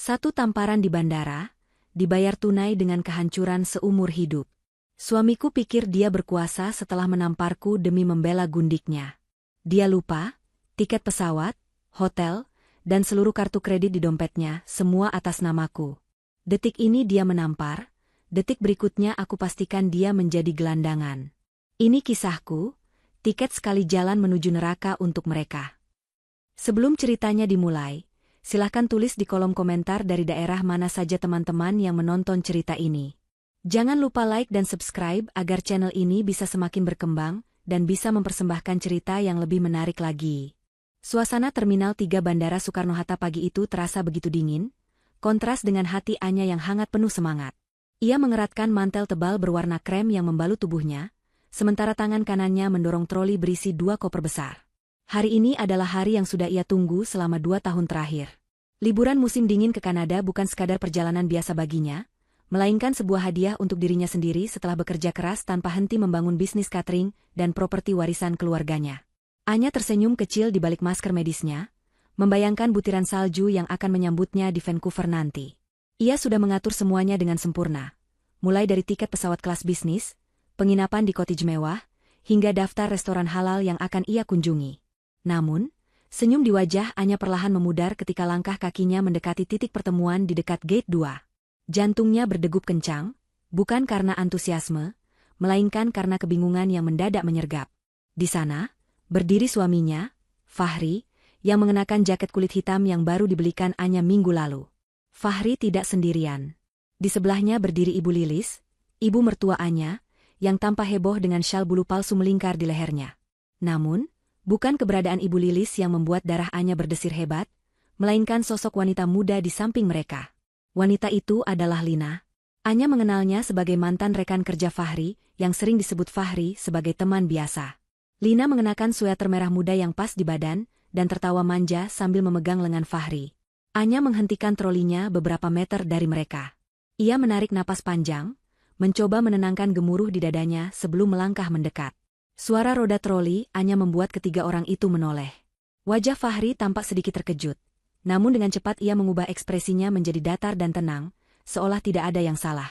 Satu tamparan di bandara, dibayar tunai dengan kehancuran seumur hidup. Suamiku pikir dia berkuasa setelah menamparku demi membela gundiknya. Dia lupa, tiket pesawat, hotel, dan seluruh kartu kredit di dompetnya, semua atas namaku. Detik ini dia menampar, detik berikutnya aku pastikan dia menjadi gelandangan. Ini kisahku, tiket sekali jalan menuju neraka untuk mereka. Sebelum ceritanya dimulai, silahkan tulis di kolom komentar dari daerah mana saja teman-teman yang menonton cerita ini. Jangan lupa like dan subscribe agar channel ini bisa semakin berkembang dan bisa mempersembahkan cerita yang lebih menarik lagi. Suasana Terminal 3 Bandara Soekarno-Hatta pagi itu terasa begitu dingin, kontras dengan hati Anya yang hangat penuh semangat. Ia mengeratkan mantel tebal berwarna krem yang membalut tubuhnya, sementara tangan kanannya mendorong troli berisi 2 koper besar. Hari ini adalah hari yang sudah ia tunggu selama 2 tahun terakhir. Liburan musim dingin ke Kanada bukan sekadar perjalanan biasa baginya, melainkan sebuah hadiah untuk dirinya sendiri setelah bekerja keras tanpa henti membangun bisnis catering dan properti warisan keluarganya. Anya tersenyum kecil di balik masker medisnya, membayangkan butiran salju yang akan menyambutnya di Vancouver nanti. Ia sudah mengatur semuanya dengan sempurna, mulai dari tiket pesawat kelas bisnis, penginapan di cottage mewah, hingga daftar restoran halal yang akan ia kunjungi. Namun, senyum di wajah Anya perlahan memudar ketika langkah kakinya mendekati titik pertemuan di dekat gate 2. Jantungnya berdegup kencang, bukan karena antusiasme, melainkan karena kebingungan yang mendadak menyergap. Di sana, berdiri suaminya, Fahri, yang mengenakan jaket kulit hitam yang baru dibelikan Anya minggu lalu. Fahri tidak sendirian. Di sebelahnya berdiri Ibu Lilis, ibu mertua Anya, yang tampak heboh dengan syal bulu palsu melingkar di lehernya. Namun, bukan keberadaan Ibu Lilis yang membuat darah Anya berdesir hebat, melainkan sosok wanita muda di samping mereka. Wanita itu adalah Lina. Anya mengenalnya sebagai mantan rekan kerja Fahri, yang sering disebut Fahri sebagai teman biasa. Lina mengenakan sweater merah muda yang pas di badan, dan tertawa manja sambil memegang lengan Fahri. Anya menghentikan trolinya beberapa meter dari mereka. Ia menarik napas panjang, mencoba menenangkan gemuruh di dadanya sebelum melangkah mendekat. Suara roda troli Anya membuat ketiga orang itu menoleh. Wajah Fahri tampak sedikit terkejut. Namun dengan cepat ia mengubah ekspresinya menjadi datar dan tenang, seolah tidak ada yang salah.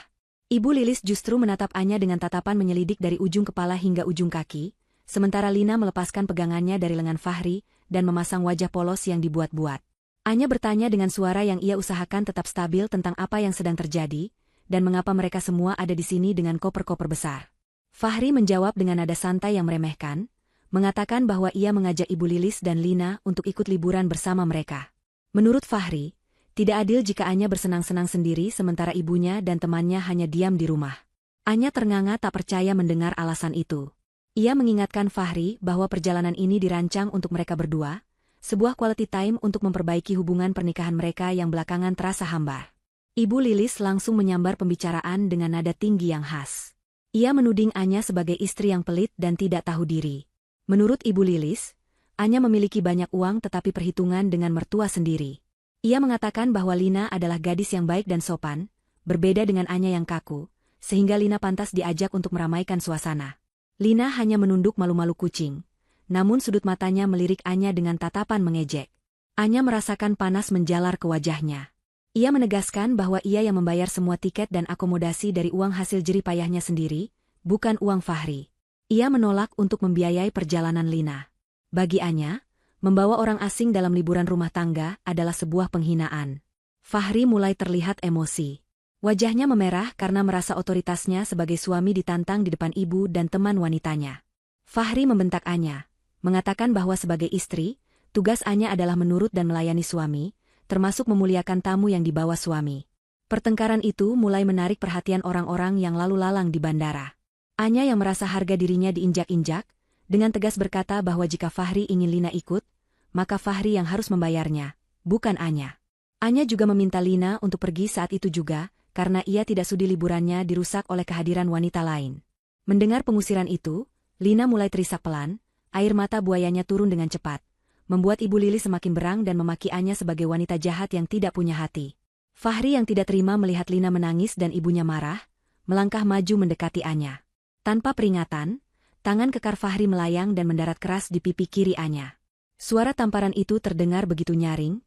Ibu Lilis justru menatap Anya dengan tatapan menyelidik dari ujung kepala hingga ujung kaki, sementara Lina melepaskan pegangannya dari lengan Fahri dan memasang wajah polos yang dibuat-buat. Anya bertanya dengan suara yang ia usahakan tetap stabil tentang apa yang sedang terjadi, dan mengapa mereka semua ada di sini dengan koper-koper besar. Fahri menjawab dengan nada santai yang meremehkan, mengatakan bahwa ia mengajak Ibu Lilis dan Lina untuk ikut liburan bersama mereka. Menurut Fahri, tidak adil jika Anya bersenang-senang sendiri sementara ibunya dan temannya hanya diam di rumah. Anya ternganga tak percaya mendengar alasan itu. Ia mengingatkan Fahri bahwa perjalanan ini dirancang untuk mereka berdua, sebuah quality time untuk memperbaiki hubungan pernikahan mereka yang belakangan terasa hambar. Ibu Lilis langsung menyambar pembicaraan dengan nada tinggi yang khas. Ia menuding Anya sebagai istri yang pelit dan tidak tahu diri. Menurut Ibu Lilis, Anya memiliki banyak uang tetapi perhitungan dengan mertua sendiri. Ia mengatakan bahwa Lina adalah gadis yang baik dan sopan, berbeda dengan Anya yang kaku, sehingga Lina pantas diajak untuk meramaikan suasana. Lina hanya menunduk malu-malu kucing, namun sudut matanya melirik Anya dengan tatapan mengejek. Anya merasakan panas menjalar ke wajahnya. Ia menegaskan bahwa ia yang membayar semua tiket dan akomodasi dari uang hasil jerih payahnya sendiri, bukan uang Fahri. Ia menolak untuk membiayai perjalanan Lina. Bagi Anya, membawa orang asing dalam liburan rumah tangga adalah sebuah penghinaan. Fahri mulai terlihat emosi. Wajahnya memerah karena merasa otoritasnya sebagai suami ditantang di depan ibu dan teman wanitanya. Fahri membentak Anya, mengatakan bahwa sebagai istri, tugas Anya adalah menurut dan melayani suami, termasuk memuliakan tamu yang dibawa suami. Pertengkaran itu mulai menarik perhatian orang-orang yang lalu lalang di bandara. Anya yang merasa harga dirinya diinjak-injak, dengan tegas berkata bahwa jika Fahri ingin Lina ikut, maka Fahri yang harus membayarnya, bukan Anya. Anya juga meminta Lina untuk pergi saat itu juga, karena ia tidak sudi liburannya dirusak oleh kehadiran wanita lain. Mendengar pengusiran itu, Lina mulai terisak pelan, air mata buayanya turun dengan cepat, membuat Ibu Lili semakin berang dan memaki Anya sebagai wanita jahat yang tidak punya hati. Fahri yang tidak terima melihat Lina menangis dan ibunya marah, melangkah maju mendekati Anya. Tanpa peringatan, tangan kekar Fahri melayang dan mendarat keras di pipi kiri Anya. Suara tamparan itu terdengar begitu nyaring,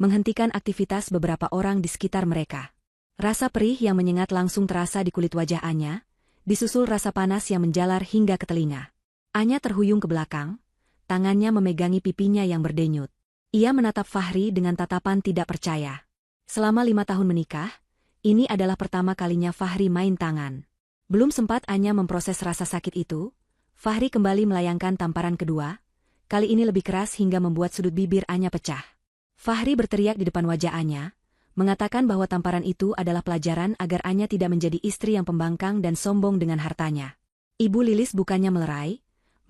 menghentikan aktivitas beberapa orang di sekitar mereka. Rasa perih yang menyengat langsung terasa di kulit wajah Anya, disusul rasa panas yang menjalar hingga ke telinga. Anya terhuyung ke belakang, tangannya memegangi pipinya yang berdenyut. Ia menatap Fahri dengan tatapan tidak percaya. Selama 5 tahun menikah, ini adalah pertama kalinya Fahri main tangan. Belum sempat Anya memproses rasa sakit itu, Fahri kembali melayangkan tamparan kedua, kali ini lebih keras hingga membuat sudut bibir Anya pecah. Fahri berteriak di depan wajah Anya, mengatakan bahwa tamparan itu adalah pelajaran agar Anya tidak menjadi istri yang pembangkang dan sombong dengan hartanya. Ibu Lilis bukannya melerai,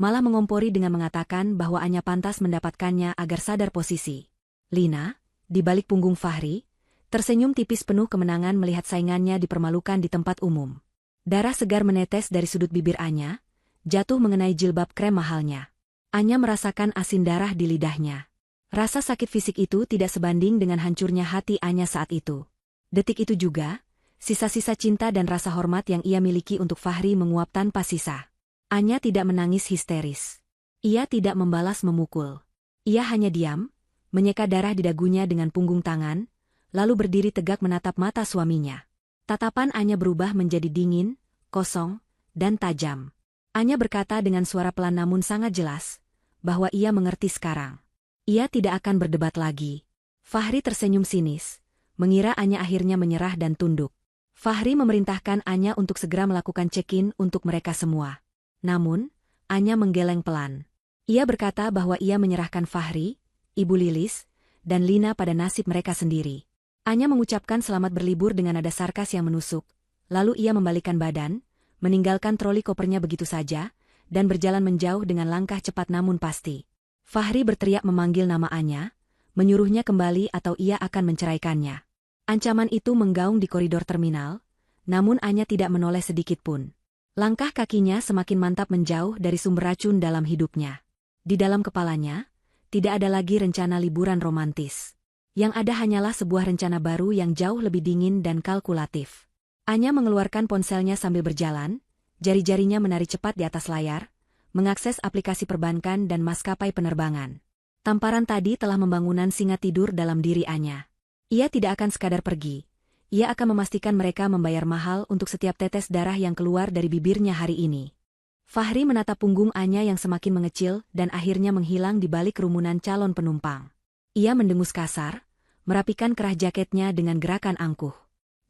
malah mengompori dengan mengatakan bahwa Anya pantas mendapatkannya agar sadar posisi. Lina, di balik punggung Fahri, tersenyum tipis penuh kemenangan melihat saingannya dipermalukan di tempat umum. Darah segar menetes dari sudut bibir Anya, jatuh mengenai jilbab krem mahalnya. Anya merasakan asin darah di lidahnya. Rasa sakit fisik itu tidak sebanding dengan hancurnya hati Anya saat itu. Detik itu juga, sisa-sisa cinta dan rasa hormat yang ia miliki untuk Fahri menguap tanpa sisa. Anya tidak menangis histeris. Ia tidak membalas memukul. Ia hanya diam, menyeka darah di dagunya dengan punggung tangan, lalu berdiri tegak menatap mata suaminya. Tatapan Anya berubah menjadi dingin, kosong, dan tajam. Anya berkata dengan suara pelan namun sangat jelas, bahwa ia mengerti sekarang. Ia tidak akan berdebat lagi. Fahri tersenyum sinis, mengira Anya akhirnya menyerah dan tunduk. Fahri memerintahkan Anya untuk segera melakukan check-in untuk mereka semua. Namun, Anya menggeleng pelan. Ia berkata bahwa ia menyerahkan Fahri, Ibu Lilis, dan Lina pada nasib mereka sendiri. Anya mengucapkan selamat berlibur dengan nada sarkas yang menusuk, lalu ia membalikkan badan, meninggalkan troli kopernya begitu saja, dan berjalan menjauh dengan langkah cepat namun pasti. Fahri berteriak memanggil nama Anya, menyuruhnya kembali atau ia akan menceraikannya. Ancaman itu menggaung di koridor terminal, namun Anya tidak menoleh sedikit pun. Langkah kakinya semakin mantap menjauh dari sumber racun dalam hidupnya. Di dalam kepalanya, tidak ada lagi rencana liburan romantis. Yang ada hanyalah sebuah rencana baru yang jauh lebih dingin dan kalkulatif. Anya mengeluarkan ponselnya sambil berjalan, jari-jarinya menari cepat di atas layar, mengakses aplikasi perbankan dan maskapai penerbangan. Tamparan tadi telah membangunan singa tidur dalam diri Anya. Ia tidak akan sekadar pergi. Ia akan memastikan mereka membayar mahal untuk setiap tetes darah yang keluar dari bibirnya hari ini. Fahri menatap punggung Anya yang semakin mengecil dan akhirnya menghilang di balik kerumunan calon penumpang. Ia mendengus kasar, merapikan kerah jaketnya dengan gerakan angkuh.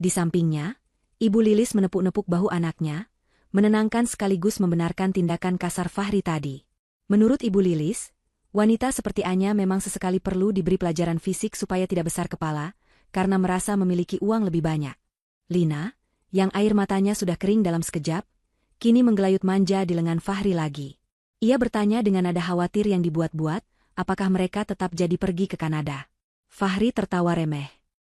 Di sampingnya, Ibu Lilis menepuk-nepuk bahu anaknya, menenangkan sekaligus membenarkan tindakan kasar Fahri tadi. Menurut Ibu Lilis, wanita seperti Anya memang sesekali perlu diberi pelajaran fisik supaya tidak besar kepala, karena merasa memiliki uang lebih banyak. Lina, yang air matanya sudah kering dalam sekejap, kini menggelayut manja di lengan Fahri lagi. Ia bertanya dengan nada khawatir yang dibuat-buat, apakah mereka tetap jadi pergi ke Kanada. Fahri tertawa remeh.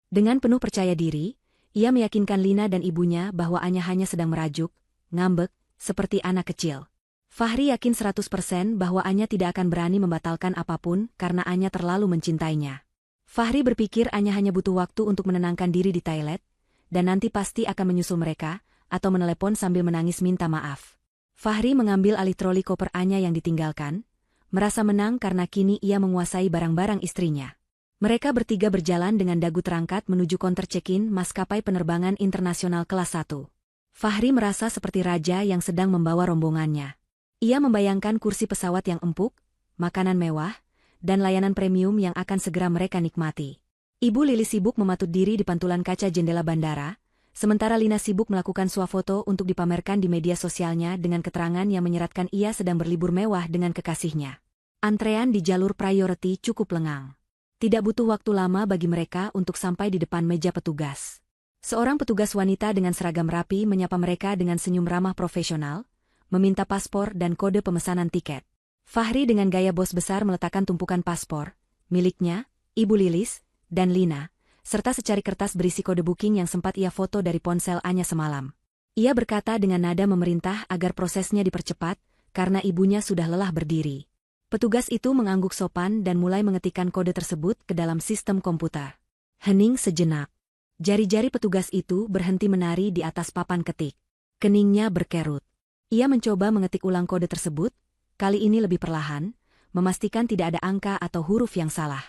Dengan penuh percaya diri, ia meyakinkan Lina dan ibunya bahwa Anya hanya sedang merajuk, ngambek, seperti anak kecil. Fahri yakin 100% bahwa Anya tidak akan berani membatalkan apapun karena Anya terlalu mencintainya. Fahri berpikir Anya hanya butuh waktu untuk menenangkan diri di toilet, dan nanti pasti akan menyusul mereka, atau menelepon sambil menangis minta maaf. Fahri mengambil alih troli koper Anya yang ditinggalkan, merasa menang karena kini ia menguasai barang-barang istrinya. Mereka bertiga berjalan dengan dagu terangkat menuju counter check-in maskapai penerbangan internasional kelas 1. Fahri merasa seperti raja yang sedang membawa rombongannya. Ia membayangkan kursi pesawat yang empuk, makanan mewah, dan layanan premium yang akan segera mereka nikmati. Ibu Lilis sibuk mematut diri di pantulan kaca jendela bandara, sementara Lina sibuk melakukan swafoto untuk dipamerkan di media sosialnya dengan keterangan yang menyeratkan ia sedang berlibur mewah dengan kekasihnya. Antrean di jalur priority cukup lengang. Tidak butuh waktu lama bagi mereka untuk sampai di depan meja petugas. Seorang petugas wanita dengan seragam rapi menyapa mereka dengan senyum ramah profesional, meminta paspor dan kode pemesanan tiket. Fahri dengan gaya bos besar meletakkan tumpukan paspor, miliknya, Ibu Lilis, dan Lina, serta secari kertas berisi kode booking yang sempat ia foto dari ponsel Anya semalam. Ia berkata dengan nada memerintah agar prosesnya dipercepat, karena ibunya sudah lelah berdiri. Petugas itu mengangguk sopan dan mulai mengetikkan kode tersebut ke dalam sistem komputer. Hening sejenak. Jari-jari petugas itu berhenti menari di atas papan ketik. Keningnya berkerut. Ia mencoba mengetik ulang kode tersebut, kali ini lebih perlahan, memastikan tidak ada angka atau huruf yang salah.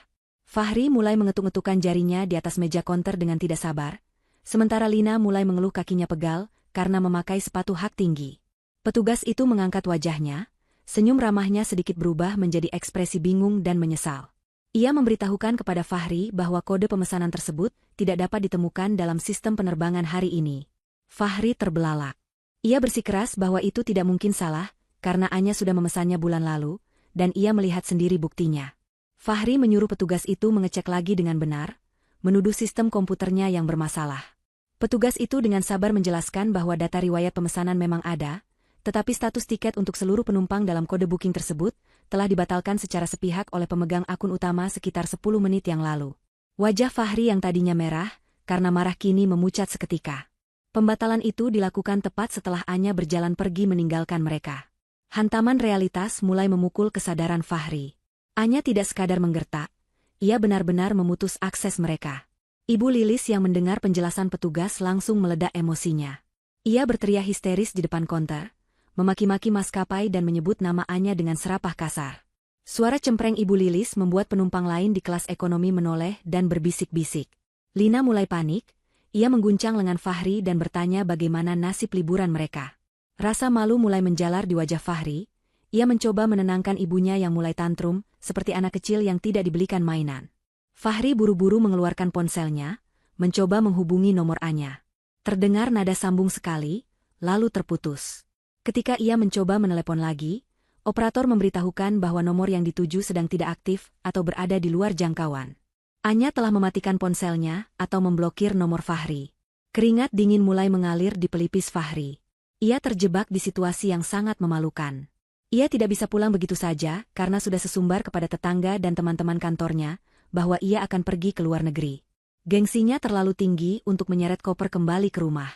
Fahri mulai mengetuk-ngetukkan jarinya di atas meja konter dengan tidak sabar, sementara Lina mulai mengeluh kakinya pegal karena memakai sepatu hak tinggi. Petugas itu mengangkat wajahnya, senyum ramahnya sedikit berubah menjadi ekspresi bingung dan menyesal. Ia memberitahukan kepada Fahri bahwa kode pemesanan tersebut tidak dapat ditemukan dalam sistem penerbangan hari ini. Fahri terbelalak. Ia bersikeras bahwa itu tidak mungkin salah, karena Anya sudah memesannya bulan lalu, dan ia melihat sendiri buktinya. Fahri menyuruh petugas itu mengecek lagi dengan benar, menuduh sistem komputernya yang bermasalah. Petugas itu dengan sabar menjelaskan bahwa data riwayat pemesanan memang ada, tetapi status tiket untuk seluruh penumpang dalam kode booking tersebut telah dibatalkan secara sepihak oleh pemegang akun utama sekitar 10 menit yang lalu. Wajah Fahri yang tadinya merah, karena marah kini memucat seketika. Pembatalan itu dilakukan tepat setelah Anya berjalan pergi meninggalkan mereka. Hantaman realitas mulai memukul kesadaran Fahri. Anya tidak sekadar menggertak, ia benar-benar memutus akses mereka. Ibu Lilis yang mendengar penjelasan petugas langsung meledak emosinya. Ia berteriak histeris di depan konter, memaki-maki maskapai dan menyebut nama Anya dengan serapah kasar. Suara cempreng Ibu Lilis membuat penumpang lain di kelas ekonomi menoleh dan berbisik-bisik. Lina mulai panik, ia mengguncang lengan Fahri dan bertanya bagaimana nasib liburan mereka. Rasa malu mulai menjalar di wajah Fahri, ia mencoba menenangkan ibunya yang mulai tantrum, seperti anak kecil yang tidak dibelikan mainan. Fahri buru-buru mengeluarkan ponselnya, mencoba menghubungi nomor Anya. Terdengar nada sambung sekali, lalu terputus. Ketika ia mencoba menelepon lagi, operator memberitahukan bahwa nomor yang dituju sedang tidak aktif atau berada di luar jangkauan. Anya telah mematikan ponselnya atau memblokir nomor Fahri. Keringat dingin mulai mengalir di pelipis Fahri. Ia terjebak di situasi yang sangat memalukan. Ia tidak bisa pulang begitu saja karena sudah sesumbar kepada tetangga dan teman-teman kantornya bahwa ia akan pergi ke luar negeri. Gengsinya terlalu tinggi untuk menyeret koper kembali ke rumah.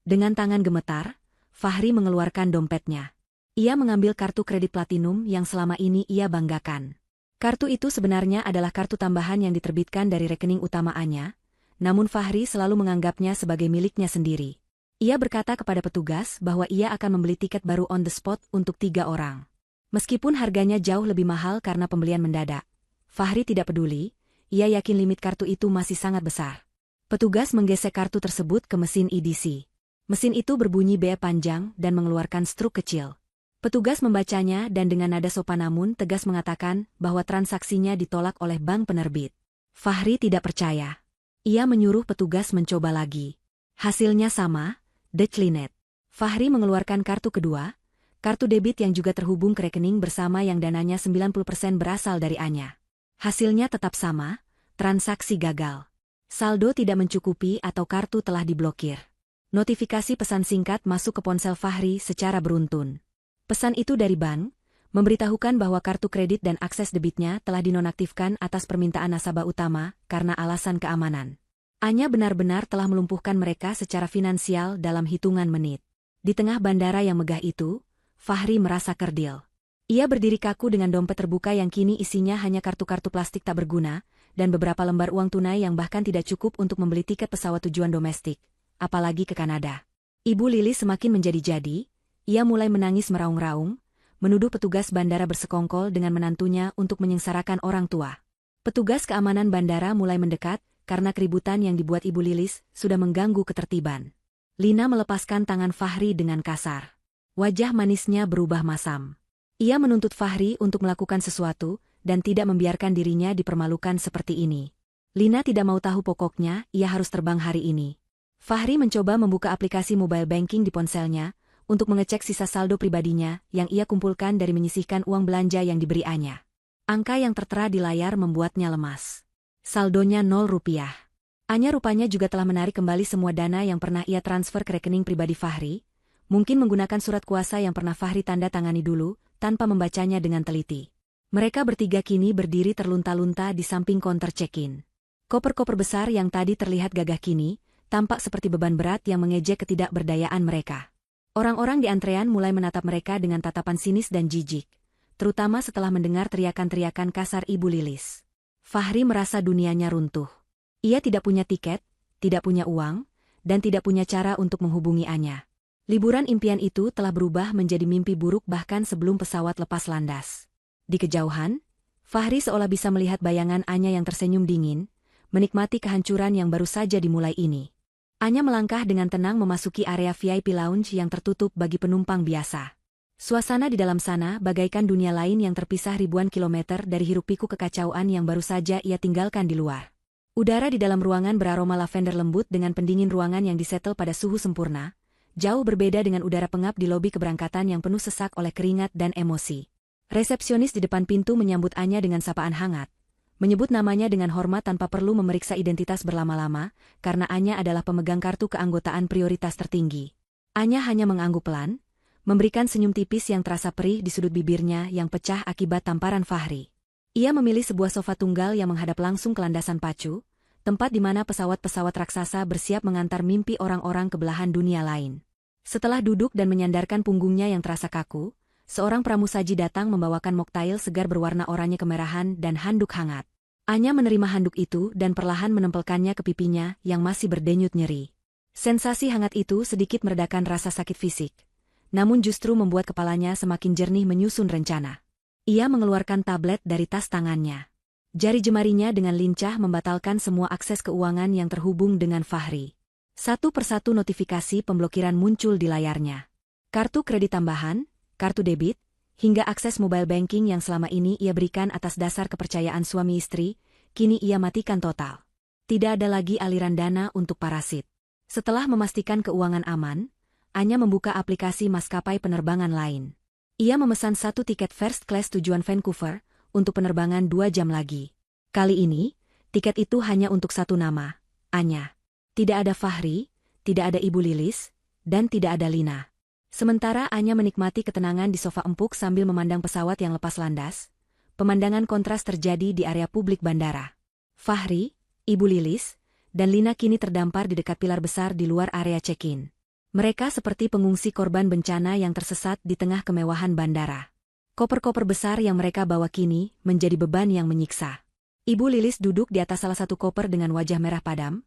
Dengan tangan gemetar, Fahri mengeluarkan dompetnya. Ia mengambil kartu kredit platinum yang selama ini ia banggakan. Kartu itu sebenarnya adalah kartu tambahan yang diterbitkan dari rekening utama Anya, namun Fahri selalu menganggapnya sebagai miliknya sendiri. Ia berkata kepada petugas bahwa ia akan membeli tiket baru on the spot untuk 3 orang. Meskipun harganya jauh lebih mahal karena pembelian mendadak, Fahri tidak peduli, ia yakin limit kartu itu masih sangat besar. Petugas menggesek kartu tersebut ke mesin EDC. Mesin itu berbunyi B panjang dan mengeluarkan struk kecil. Petugas membacanya dan dengan nada sopan namun tegas mengatakan bahwa transaksinya ditolak oleh bank penerbit. Fahri tidak percaya. Ia menyuruh petugas mencoba lagi. Hasilnya sama, declined. Fahri mengeluarkan kartu kedua, kartu debit yang juga terhubung ke rekening bersama yang dananya 90% berasal dari Anya. Hasilnya tetap sama, transaksi gagal. Saldo tidak mencukupi atau kartu telah diblokir. Notifikasi pesan singkat masuk ke ponsel Fahri secara beruntun. Pesan itu dari bank, memberitahukan bahwa kartu kredit dan akses debitnya telah dinonaktifkan atas permintaan nasabah utama karena alasan keamanan. Anya benar-benar telah melumpuhkan mereka secara finansial dalam hitungan menit. Di tengah bandara yang megah itu, Fahri merasa kerdil. Ia berdiri kaku dengan dompet terbuka yang kini isinya hanya kartu-kartu plastik tak berguna, dan beberapa lembar uang tunai yang bahkan tidak cukup untuk membeli tiket pesawat tujuan domestik, apalagi ke Kanada. Ibu Lili semakin menjadi-jadi, ia mulai menangis meraung-raung, menuduh petugas bandara bersekongkol dengan menantunya untuk menyengsarakan orang tua. Petugas keamanan bandara mulai mendekat, karena keributan yang dibuat Ibu Lilis sudah mengganggu ketertiban. Lina melepaskan tangan Fahri dengan kasar. Wajah manisnya berubah masam. Ia menuntut Fahri untuk melakukan sesuatu, dan tidak membiarkan dirinya dipermalukan seperti ini. Lina tidak mau tahu pokoknya, ia harus terbang hari ini. Fahri mencoba membuka aplikasi mobile banking di ponselnya, untuk mengecek sisa saldo pribadinya yang ia kumpulkan dari menyisihkan uang belanja yang diberi Anya. Angka yang tertera di layar membuatnya lemas. Saldonya 0 rupiah. Anya rupanya juga telah menarik kembali semua dana yang pernah ia transfer ke rekening pribadi Fahri, mungkin menggunakan surat kuasa yang pernah Fahri tanda tangani dulu, tanpa membacanya dengan teliti. Mereka bertiga kini berdiri terlunta-lunta di samping konter check-in. Koper-koper besar yang tadi terlihat gagah kini, tampak seperti beban berat yang mengejek ketidakberdayaan mereka. Orang-orang di antrean mulai menatap mereka dengan tatapan sinis dan jijik, terutama setelah mendengar teriakan-teriakan kasar Ibu Lilis. Fahri merasa dunianya runtuh. Ia tidak punya tiket, tidak punya uang, dan tidak punya cara untuk menghubungi Anya. Liburan impian itu telah berubah menjadi mimpi buruk bahkan sebelum pesawat lepas landas. Di kejauhan, Fahri seolah bisa melihat bayangan Anya yang tersenyum dingin, menikmati kehancuran yang baru saja dimulai ini. Anya melangkah dengan tenang memasuki area VIP lounge yang tertutup bagi penumpang biasa. Suasana di dalam sana bagaikan dunia lain yang terpisah ribuan kilometer dari hiruk-pikuk kekacauan yang baru saja ia tinggalkan di luar. Udara di dalam ruangan beraroma lavender lembut dengan pendingin ruangan yang disetel pada suhu sempurna, jauh berbeda dengan udara pengap di lobi keberangkatan yang penuh sesak oleh keringat dan emosi. Resepsionis di depan pintu menyambut Anya dengan sapaan hangat, menyebut namanya dengan hormat tanpa perlu memeriksa identitas berlama-lama, karena Anya adalah pemegang kartu keanggotaan prioritas tertinggi. Anya hanya mengangguk pelan, memberikan senyum tipis yang terasa perih di sudut bibirnya yang pecah akibat tamparan Fahri. Ia memilih sebuah sofa tunggal yang menghadap langsung ke landasan pacu, tempat di mana pesawat-pesawat raksasa bersiap mengantar mimpi orang-orang ke belahan dunia lain. Setelah duduk dan menyandarkan punggungnya yang terasa kaku, seorang pramusaji datang membawakan moktail segar berwarna oranye kemerahan dan handuk hangat. Anya menerima handuk itu dan perlahan menempelkannya ke pipinya yang masih berdenyut nyeri. Sensasi hangat itu sedikit meredakan rasa sakit fisik, namun justru membuat kepalanya semakin jernih menyusun rencana. Ia mengeluarkan tablet dari tas tangannya. Jari jemarinya dengan lincah membatalkan semua akses keuangan yang terhubung dengan Fahri. Satu persatu notifikasi pemblokiran muncul di layarnya. Kartu kredit tambahan, kartu debit, hingga akses mobile banking yang selama ini ia berikan atas dasar kepercayaan suami istri, kini ia matikan total. Tidak ada lagi aliran dana untuk parasit. Setelah memastikan keuangan aman, Anya membuka aplikasi maskapai penerbangan lain. Ia memesan satu tiket first class tujuan Vancouver, untuk penerbangan 2 jam lagi. Kali ini, tiket itu hanya untuk satu nama, Anya. Tidak ada Fahri, tidak ada Ibu Lilis, dan tidak ada Lina. Sementara Anya menikmati ketenangan di sofa empuk sambil memandang pesawat yang lepas landas, pemandangan kontras terjadi di area publik bandara. Fahri, Ibu Lilis, dan Lina kini terdampar di dekat pilar besar di luar area check-in. Mereka seperti pengungsi korban bencana yang tersesat di tengah kemewahan bandara. Koper-koper besar yang mereka bawa kini menjadi beban yang menyiksa. Ibu Lilis duduk di atas salah satu koper dengan wajah merah padam.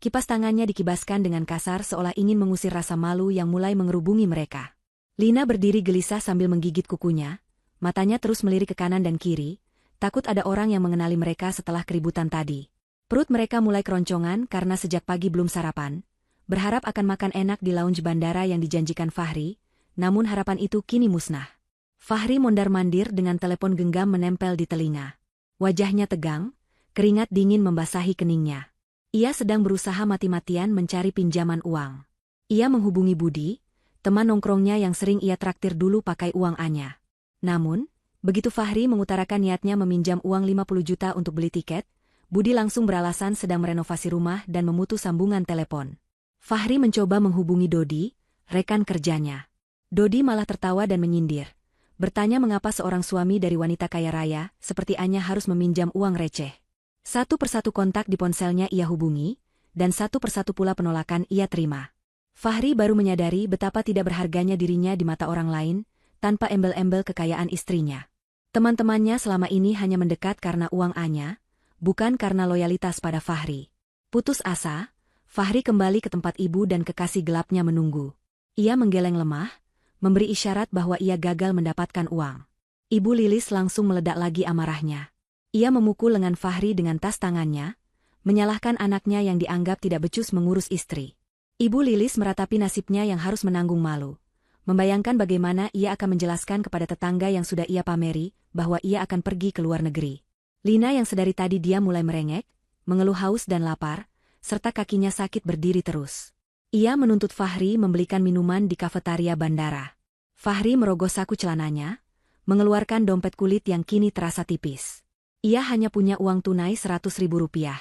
Kipas tangannya dikibaskan dengan kasar seolah ingin mengusir rasa malu yang mulai mengerubungi mereka. Lina berdiri gelisah sambil menggigit kukunya, matanya terus melirik ke kanan dan kiri, takut ada orang yang mengenali mereka setelah keributan tadi. Perut mereka mulai keroncongan karena sejak pagi belum sarapan. Berharap akan makan enak di lounge bandara yang dijanjikan Fahri, namun harapan itu kini musnah. Fahri mondar-mandir dengan telepon genggam menempel di telinga. Wajahnya tegang, keringat dingin membasahi keningnya. Ia sedang berusaha mati-matian mencari pinjaman uang. Ia menghubungi Budi, teman nongkrongnya yang sering ia traktir dulu pakai uang Anya. Namun, begitu Fahri mengutarakan niatnya meminjam uang 50 juta untuk beli tiket, Budi langsung beralasan sedang merenovasi rumah dan memutus sambungan telepon. Fahri mencoba menghubungi Dodi, rekan kerjanya. Dodi malah tertawa dan menyindir, bertanya mengapa seorang suami dari wanita kaya raya seperti Anya harus meminjam uang receh. Satu persatu kontak di ponselnya ia hubungi, dan satu persatu pula penolakan ia terima. Fahri baru menyadari betapa tidak berharganya dirinya di mata orang lain, tanpa embel-embel kekayaan istrinya. Teman-temannya selama ini hanya mendekat karena uang Anya, bukan karena loyalitas pada Fahri. Putus asa, Fahri kembali ke tempat ibu dan kekasih gelapnya menunggu. Ia menggeleng lemah, memberi isyarat bahwa ia gagal mendapatkan uang. Ibu Lilis langsung meledak lagi amarahnya. Ia memukul lengan Fahri dengan tas tangannya, menyalahkan anaknya yang dianggap tidak becus mengurus istri. Ibu Lilis meratapi nasibnya yang harus menanggung malu, membayangkan bagaimana ia akan menjelaskan kepada tetangga yang sudah ia pameri bahwa ia akan pergi ke luar negeri. Lina yang sedari tadi dia mulai merengek, mengeluh haus dan lapar, serta kakinya sakit berdiri terus. Ia menuntut Fahri membelikan minuman di kafetaria bandara. Fahri merogoh saku celananya, mengeluarkan dompet kulit yang kini terasa tipis. Ia hanya punya uang tunai 100.000 rupiah.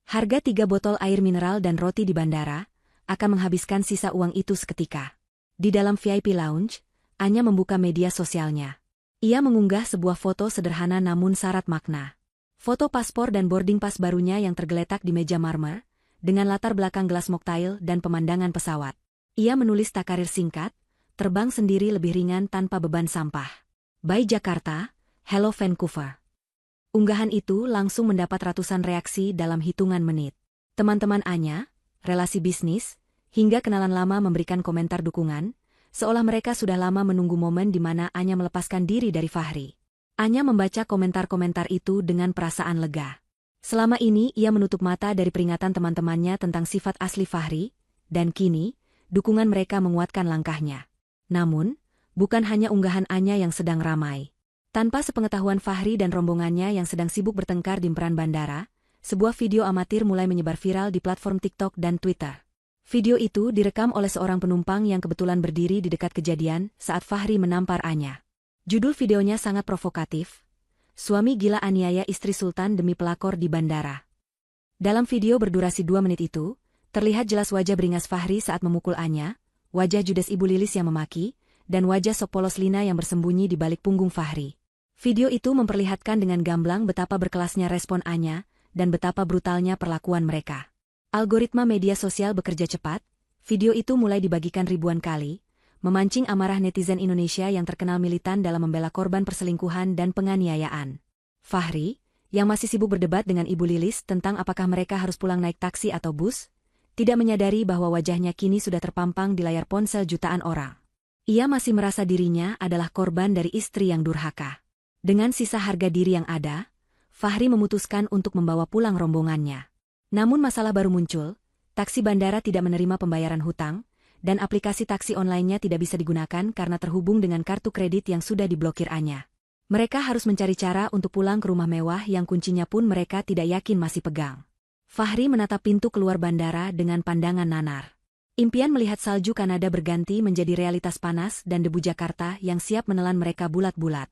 Harga 3 botol air mineral dan roti di bandara akan menghabiskan sisa uang itu seketika. Di dalam VIP lounge, Anya membuka media sosialnya. Ia mengunggah sebuah foto sederhana namun syarat makna. Foto paspor dan boarding pass barunya yang tergeletak di meja marmer, dengan latar belakang gelas moktail dan pemandangan pesawat. Ia menulis takarir singkat, terbang sendiri lebih ringan tanpa beban sampah. Bye Jakarta, hello Vancouver. Unggahan itu langsung mendapat ratusan reaksi dalam hitungan menit. Teman-teman Anya, relasi bisnis, hingga kenalan lama memberikan komentar dukungan, seolah mereka sudah lama menunggu momen di mana Anya melepaskan diri dari Fahri. Anya membaca komentar-komentar itu dengan perasaan lega. Selama ini ia menutup mata dari peringatan teman-temannya tentang sifat asli Fahri, dan kini, dukungan mereka menguatkan langkahnya. Namun, bukan hanya unggahan Anya yang sedang ramai. Tanpa sepengetahuan Fahri dan rombongannya yang sedang sibuk bertengkar di emperan bandara, sebuah video amatir mulai menyebar viral di platform TikTok dan Twitter. Video itu direkam oleh seorang penumpang yang kebetulan berdiri di dekat kejadian saat Fahri menampar Anya. Judul videonya sangat provokatif. Suami gila aniaya istri Sultan demi pelakor di bandara. Dalam video berdurasi 2 menit itu, terlihat jelas wajah beringas Fahri saat memukul Anya, wajah judes Ibu Lilis yang memaki, dan wajah sok polos Lina yang bersembunyi di balik punggung Fahri. Video itu memperlihatkan dengan gamblang betapa berkelasnya respon Anya, dan betapa brutalnya perlakuan mereka. Algoritma media sosial bekerja cepat, video itu mulai dibagikan ribuan kali, memancing amarah netizen Indonesia yang terkenal militan dalam membela korban perselingkuhan dan penganiayaan. Fahri, yang masih sibuk berdebat dengan Ibu Lilis tentang apakah mereka harus pulang naik taksi atau bus, tidak menyadari bahwa wajahnya kini sudah terpampang di layar ponsel jutaan orang. Ia masih merasa dirinya adalah korban dari istri yang durhaka. Dengan sisa harga diri yang ada, Fahri memutuskan untuk membawa pulang rombongannya. Namun masalah baru muncul, taksi bandara tidak menerima pembayaran hutang, dan aplikasi taksi online-nya tidak bisa digunakan karena terhubung dengan kartu kredit yang sudah diblokir Anya. Mereka harus mencari cara untuk pulang ke rumah mewah yang kuncinya pun mereka tidak yakin masih pegang. Fahri menatap pintu keluar bandara dengan pandangan nanar. Impian melihat salju Kanada berganti menjadi realitas panas dan debu Jakarta yang siap menelan mereka bulat-bulat.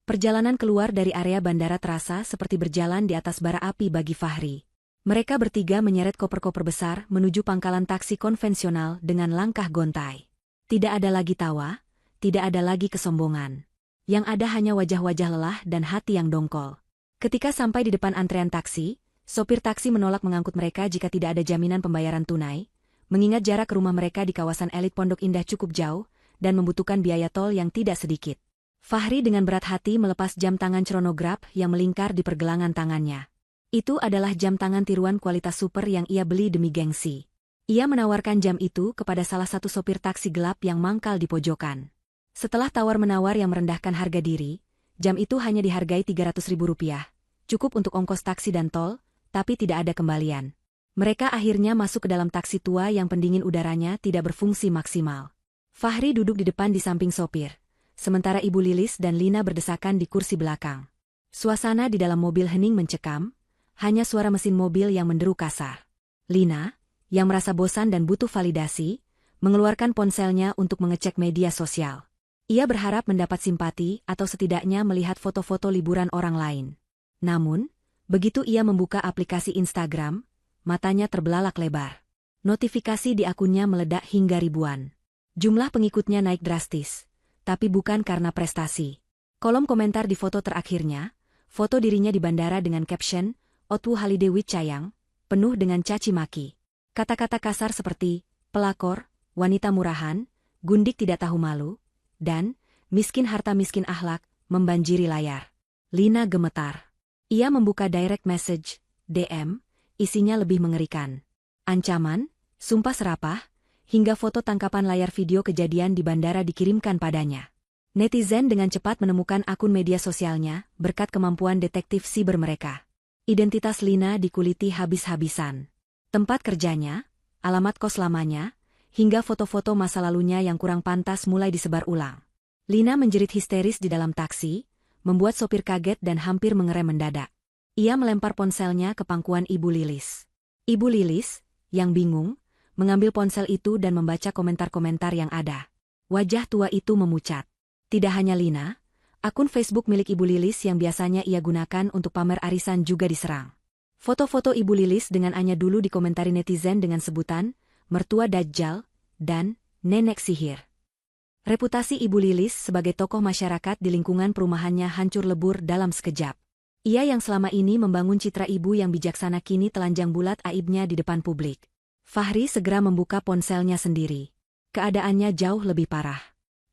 Perjalanan keluar dari area bandara terasa seperti berjalan di atas bara api bagi Fahri. Mereka bertiga menyeret koper-koper besar menuju pangkalan taksi konvensional dengan langkah gontai. Tidak ada lagi tawa, tidak ada lagi kesombongan. Yang ada hanya wajah-wajah lelah dan hati yang dongkol. Ketika sampai di depan antrean taksi, sopir taksi menolak mengangkut mereka jika tidak ada jaminan pembayaran tunai, mengingat jarak ke rumah mereka di kawasan elit Pondok Indah cukup jauh, dan membutuhkan biaya tol yang tidak sedikit. Fahri dengan berat hati melepas jam tangan chronograph yang melingkar di pergelangan tangannya. Itu adalah jam tangan tiruan kualitas super yang ia beli demi gengsi. Ia menawarkan jam itu kepada salah satu sopir taksi gelap yang mangkal di pojokan. Setelah tawar-menawar yang merendahkan harga diri, jam itu hanya dihargai Rp300.000, cukup untuk ongkos taksi dan tol, tapi tidak ada kembalian. Mereka akhirnya masuk ke dalam taksi tua yang pendingin udaranya tidak berfungsi maksimal. Fahri duduk di depan di samping sopir, sementara Ibu Lilis dan Lina berdesakan di kursi belakang. Suasana di dalam mobil hening mencekam, hanya suara mesin mobil yang menderu kasar. Lina, yang merasa bosan dan butuh validasi, mengeluarkan ponselnya untuk mengecek media sosial. Ia berharap mendapat simpati atau setidaknya melihat foto-foto liburan orang lain. Namun, begitu ia membuka aplikasi Instagram, matanya terbelalak lebar. Notifikasi di akunnya meledak hingga ribuan. Jumlah pengikutnya naik drastis, tapi bukan karena prestasi. Kolom komentar di foto terakhirnya, foto dirinya di bandara dengan caption, Otwu Holiday with Cayang, penuh dengan caci maki. Kata-kata kasar seperti, pelakor, wanita murahan, gundik tidak tahu malu, dan, miskin harta miskin akhlak, membanjiri layar. Lina gemetar. Ia membuka direct message, DM, isinya lebih mengerikan. Ancaman, sumpah serapah, hingga foto tangkapan layar video kejadian di bandara dikirimkan padanya. Netizen dengan cepat menemukan akun media sosialnya berkat kemampuan detektif siber mereka. Identitas Lina dikuliti habis-habisan. Tempat kerjanya, alamat kos lamanya, hingga foto-foto masa lalunya yang kurang pantas mulai disebar ulang. Lina menjerit histeris di dalam taksi, membuat sopir kaget dan hampir mengerem mendadak. Ia melempar ponselnya ke pangkuan Ibu Lilis. Ibu Lilis, yang bingung, mengambil ponsel itu dan membaca komentar-komentar yang ada. Wajah tua itu memucat. Tidak hanya Lina, akun Facebook milik Ibu Lilis yang biasanya ia gunakan untuk pamer arisan juga diserang. Foto-foto Ibu Lilis dengan Anya dulu dikomentari netizen dengan sebutan, mertua Dajjal, dan nenek sihir. Reputasi Ibu Lilis sebagai tokoh masyarakat di lingkungan perumahannya hancur lebur dalam sekejap. Ia yang selama ini membangun citra ibu yang bijaksana kini telanjang bulat aibnya di depan publik. Fahri segera membuka ponselnya sendiri. Keadaannya jauh lebih parah.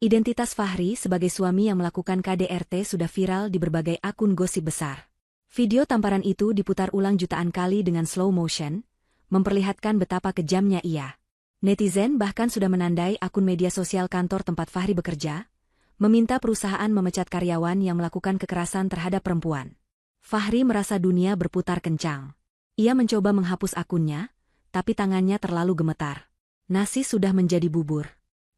Identitas Fahri sebagai suami yang melakukan KDRT sudah viral di berbagai akun gosip besar. Video tamparan itu diputar ulang jutaan kali dengan slow motion, memperlihatkan betapa kejamnya ia. Netizen bahkan sudah menandai akun media sosial kantor tempat Fahri bekerja, meminta perusahaan memecat karyawan yang melakukan kekerasan terhadap perempuan. Fahri merasa dunia berputar kencang. Ia mencoba menghapus akunnya, tapi tangannya terlalu gemetar. Nasi sudah menjadi bubur.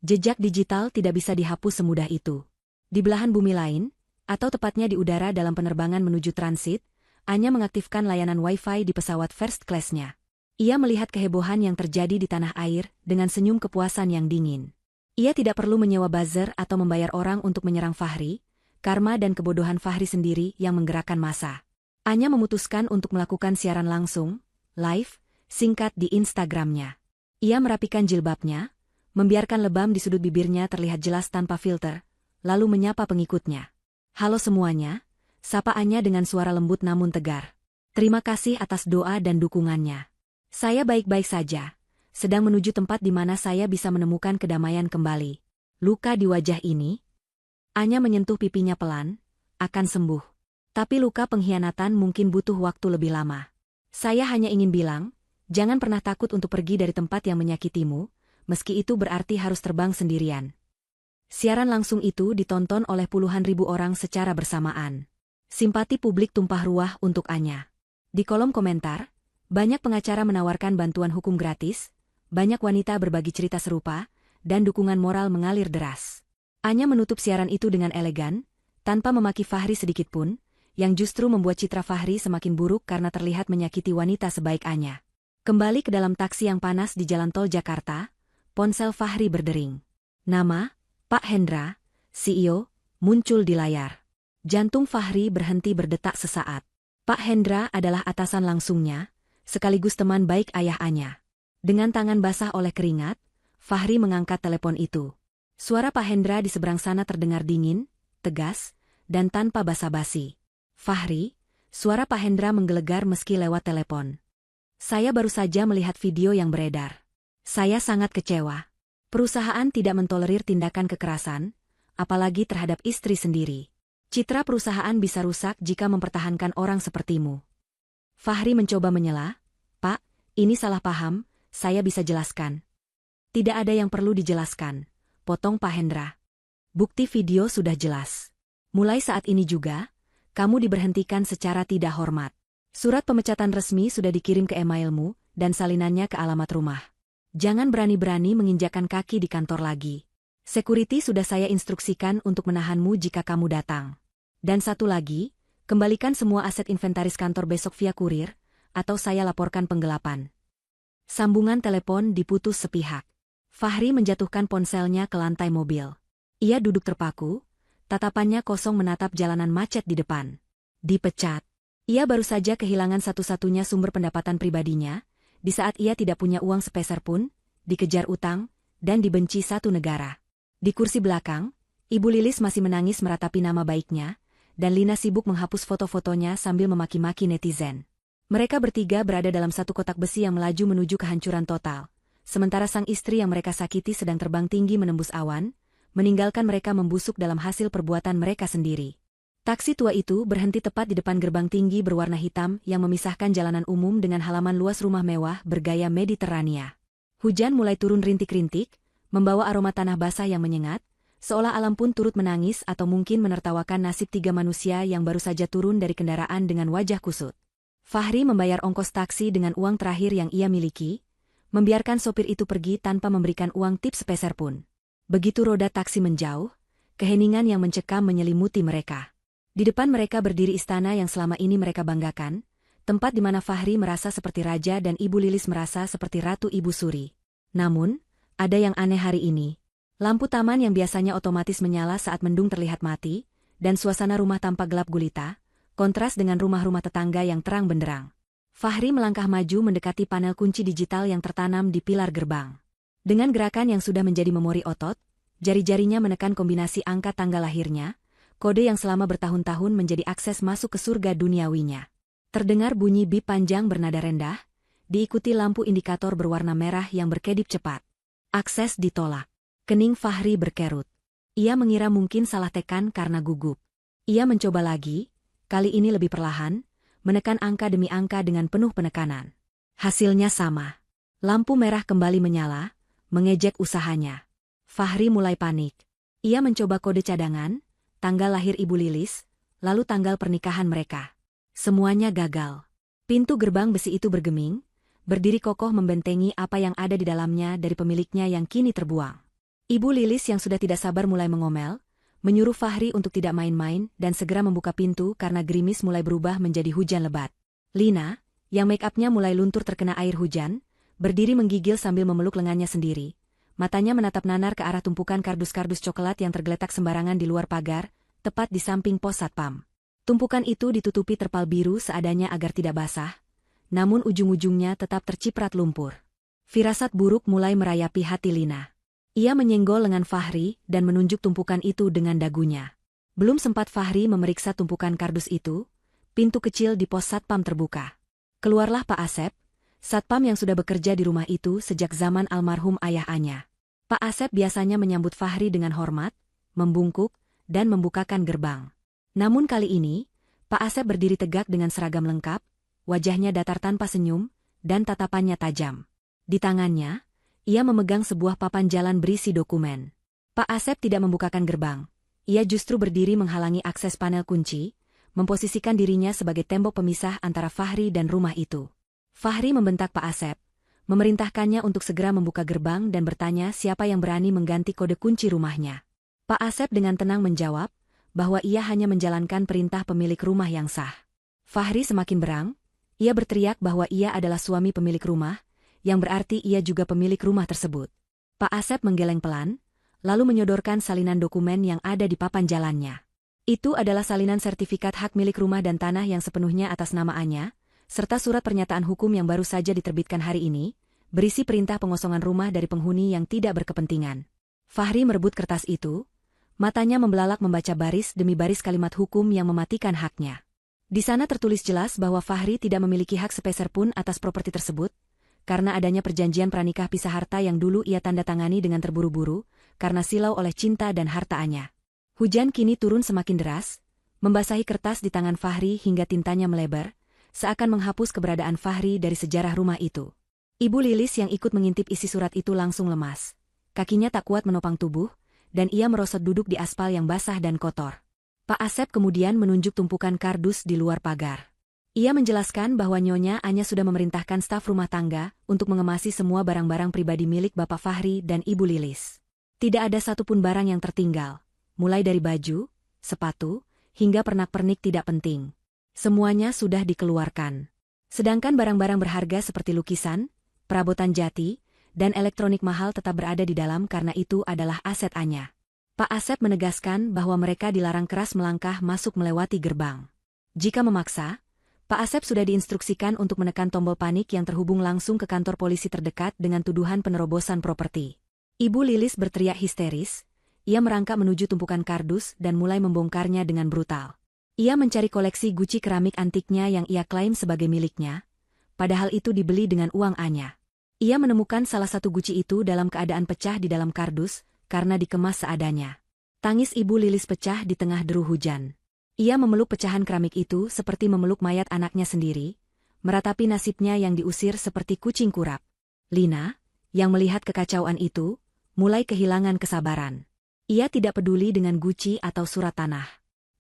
Jejak digital tidak bisa dihapus semudah itu. Di belahan bumi lain, atau tepatnya di udara dalam penerbangan menuju transit, Anya mengaktifkan layanan Wi-Fi di pesawat first class-nya. Ia melihat kehebohan yang terjadi di tanah air dengan senyum kepuasan yang dingin. Ia tidak perlu menyewa buzzer atau membayar orang untuk menyerang Fahri, karma dan kebodohan Fahri sendiri yang menggerakkan massa. Anya memutuskan untuk melakukan siaran langsung, live, singkat di Instagramnya. Ia merapikan jilbabnya, membiarkan lebam di sudut bibirnya terlihat jelas tanpa filter, lalu menyapa pengikutnya. Halo semuanya, sapa Anya dengan suara lembut namun tegar. Terima kasih atas doa dan dukungannya. Saya baik-baik saja, sedang menuju tempat di mana saya bisa menemukan kedamaian kembali. Luka di wajah ini, Anya menyentuh pipinya pelan, akan sembuh. Tapi luka pengkhianatan mungkin butuh waktu lebih lama. Saya hanya ingin bilang, jangan pernah takut untuk pergi dari tempat yang menyakitimu, meski itu berarti harus terbang sendirian. Siaran langsung itu ditonton oleh puluhan ribu orang secara bersamaan. Simpati publik tumpah ruah untuk Anya. Di kolom komentar, banyak pengacara menawarkan bantuan hukum gratis, banyak wanita berbagi cerita serupa, dan dukungan moral mengalir deras. Anya menutup siaran itu dengan elegan, tanpa memaki Fahri sedikitpun, yang justru membuat citra Fahri semakin buruk karena terlihat menyakiti wanita sebaik Anya. Kembali ke dalam taksi yang panas di jalan tol Jakarta, ponsel Fahri berdering. Nama, Pak Hendra, CEO, muncul di layar. Jantung Fahri berhenti berdetak sesaat. Pak Hendra adalah atasan langsungnya, sekaligus teman baik ayah Anya. Dengan tangan basah oleh keringat, Fahri mengangkat telepon itu. Suara Pak Hendra di seberang sana terdengar dingin, tegas, dan tanpa basa-basi. Fahri, suara Pak Hendra menggelegar meski lewat telepon. Saya baru saja melihat video yang beredar. Saya sangat kecewa. Perusahaan tidak mentolerir tindakan kekerasan, apalagi terhadap istri sendiri. Citra perusahaan bisa rusak jika mempertahankan orang sepertimu. Fahri mencoba menyela, Pak, ini salah paham, saya bisa jelaskan. Tidak ada yang perlu dijelaskan, potong Pak Hendra. Bukti video sudah jelas. Mulai saat ini juga, kamu diberhentikan secara tidak hormat. Surat pemecatan resmi sudah dikirim ke emailmu, dan salinannya ke alamat rumah. Jangan berani-berani menginjakkan kaki di kantor lagi. Security sudah saya instruksikan untuk menahanmu jika kamu datang. Dan satu lagi, kembalikan semua aset inventaris kantor besok via kurir, atau saya laporkan penggelapan. Sambungan telepon diputus sepihak. Fahri menjatuhkan ponselnya ke lantai mobil. Ia duduk terpaku, tatapannya kosong menatap jalanan macet di depan. Dipecat. Ia baru saja kehilangan satu-satunya sumber pendapatan pribadinya, di saat ia tidak punya uang sepeser pun, dikejar utang, dan dibenci satu negara. Di kursi belakang, Ibu Lilis masih menangis meratapi nama baiknya, dan Lina sibuk menghapus foto-fotonya sambil memaki-maki netizen. Mereka bertiga berada dalam satu kotak besi yang melaju menuju kehancuran total. Sementara sang istri yang mereka sakiti sedang terbang tinggi menembus awan, meninggalkan mereka membusuk dalam hasil perbuatan mereka sendiri. Taksi tua itu berhenti tepat di depan gerbang tinggi berwarna hitam yang memisahkan jalanan umum dengan halaman luas rumah mewah bergaya Mediterania. Hujan mulai turun rintik-rintik, membawa aroma tanah basah yang menyengat, seolah alam pun turut menangis atau mungkin menertawakan nasib tiga manusia yang baru saja turun dari kendaraan dengan wajah kusut. Fahri membayar ongkos taksi dengan uang terakhir yang ia miliki, membiarkan sopir itu pergi tanpa memberikan uang tip sepeser pun. Begitu roda taksi menjauh, keheningan yang mencekam menyelimuti mereka. Di depan mereka berdiri istana yang selama ini mereka banggakan, tempat di mana Fahri merasa seperti raja dan Ibu Lilis merasa seperti Ratu Ibu Suri. Namun, ada yang aneh hari ini. Lampu taman yang biasanya otomatis menyala saat mendung terlihat mati, dan suasana rumah tampak gelap gulita, kontras dengan rumah-rumah tetangga yang terang benderang. Fahri melangkah maju mendekati panel kunci digital yang tertanam di pilar gerbang. Dengan gerakan yang sudah menjadi memori otot, jari-jarinya menekan kombinasi angka tanggal lahirnya, kode yang selama bertahun-tahun menjadi akses masuk ke surga duniawinya. Terdengar bunyi bip panjang bernada rendah, diikuti lampu indikator berwarna merah yang berkedip cepat. Akses ditolak. Kening Fahri berkerut. Ia mengira mungkin salah tekan karena gugup. Ia mencoba lagi, kali ini lebih perlahan, menekan angka demi angka dengan penuh penekanan. Hasilnya sama. Lampu merah kembali menyala, mengejek usahanya. Fahri mulai panik. Ia mencoba kode cadangan, tanggal lahir Ibu Lilis, lalu tanggal pernikahan mereka. Semuanya gagal. Pintu gerbang besi itu bergeming, berdiri kokoh membentengi apa yang ada di dalamnya dari pemiliknya yang kini terbuang. Ibu Lilis yang sudah tidak sabar mulai mengomel, menyuruh Fahri untuk tidak main-main dan segera membuka pintu karena gerimis mulai berubah menjadi hujan lebat. Lina, yang make-upnya mulai luntur terkena air hujan, berdiri menggigil sambil memeluk lengannya sendiri. Matanya menatap nanar ke arah tumpukan kardus-kardus coklat yang tergeletak sembarangan di luar pagar, tepat di samping pos satpam. Tumpukan itu ditutupi terpal biru seadanya agar tidak basah, namun ujung-ujungnya tetap terciprat lumpur. Firasat buruk mulai merayapi hati Lina. Ia menyenggol lengan Fahri dan menunjuk tumpukan itu dengan dagunya. Belum sempat Fahri memeriksa tumpukan kardus itu, pintu kecil di pos satpam terbuka. Keluarlah Pak Asep, satpam yang sudah bekerja di rumah itu sejak zaman almarhum ayah Anya. Pak Asep biasanya menyambut Fahri dengan hormat, membungkuk, dan membukakan gerbang. Namun kali ini, Pak Asep berdiri tegak dengan seragam lengkap, wajahnya datar tanpa senyum, dan tatapannya tajam. Di tangannya, ia memegang sebuah papan jalan berisi dokumen. Pak Asep tidak membukakan gerbang. Ia justru berdiri menghalangi akses panel kunci, memposisikan dirinya sebagai tembok pemisah antara Fahri dan rumah itu. Fahri membentak Pak Asep, memerintahkannya untuk segera membuka gerbang dan bertanya siapa yang berani mengganti kode kunci rumahnya. Pak Asep dengan tenang menjawab bahwa ia hanya menjalankan perintah pemilik rumah yang sah. Fahri semakin berang, ia berteriak bahwa ia adalah suami pemilik rumah, yang berarti ia juga pemilik rumah tersebut. Pak Asep menggeleng pelan, lalu menyodorkan salinan dokumen yang ada di papan jalannya. Itu adalah salinan sertifikat hak milik rumah dan tanah yang sepenuhnya atas nama Anya, serta surat pernyataan hukum yang baru saja diterbitkan hari ini, berisi perintah pengosongan rumah dari penghuni yang tidak berkepentingan. Fahri merebut kertas itu, matanya membelalak membaca baris demi baris kalimat hukum yang mematikan haknya. Di sana tertulis jelas bahwa Fahri tidak memiliki hak sepeser pun atas properti tersebut, karena adanya perjanjian pranikah pisah harta yang dulu ia tanda tangani dengan terburu-buru, karena silau oleh cinta dan harta Anya. Hujan kini turun semakin deras, membasahi kertas di tangan Fahri hingga tintanya melebar, seakan menghapus keberadaan Fahri dari sejarah rumah itu. Ibu Lilis yang ikut mengintip isi surat itu langsung lemas. Kakinya tak kuat menopang tubuh, dan ia merosot duduk di aspal yang basah dan kotor. Pak Asep kemudian menunjuk tumpukan kardus di luar pagar. Ia menjelaskan bahwa Nyonya Anya sudah memerintahkan staf rumah tangga untuk mengemasi semua barang-barang pribadi milik Bapak Fahri dan Ibu Lilis. Tidak ada satupun barang yang tertinggal, mulai dari baju, sepatu, hingga pernak-pernik tidak penting. Semuanya sudah dikeluarkan. Sedangkan barang-barang berharga seperti lukisan, perabotan jati, dan elektronik mahal tetap berada di dalam karena itu adalah aset Anya. Pak Asep menegaskan bahwa mereka dilarang keras melangkah masuk melewati gerbang. Jika memaksa, Pak Asep sudah diinstruksikan untuk menekan tombol panik yang terhubung langsung ke kantor polisi terdekat dengan tuduhan penerobosan properti. Ibu Lilis berteriak histeris, ia merangkak menuju tumpukan kardus dan mulai membongkarnya dengan brutal. Ia mencari koleksi guci keramik antiknya yang ia klaim sebagai miliknya, padahal itu dibeli dengan uang Anya. Ia menemukan salah satu guci itu dalam keadaan pecah di dalam kardus, karena dikemas seadanya. Tangis Ibu Lilis pecah di tengah deru hujan. Ia memeluk pecahan keramik itu seperti memeluk mayat anaknya sendiri, meratapi nasibnya yang diusir seperti kucing kurap. Lina, yang melihat kekacauan itu, mulai kehilangan kesabaran. Ia tidak peduli dengan guci atau surat tanah.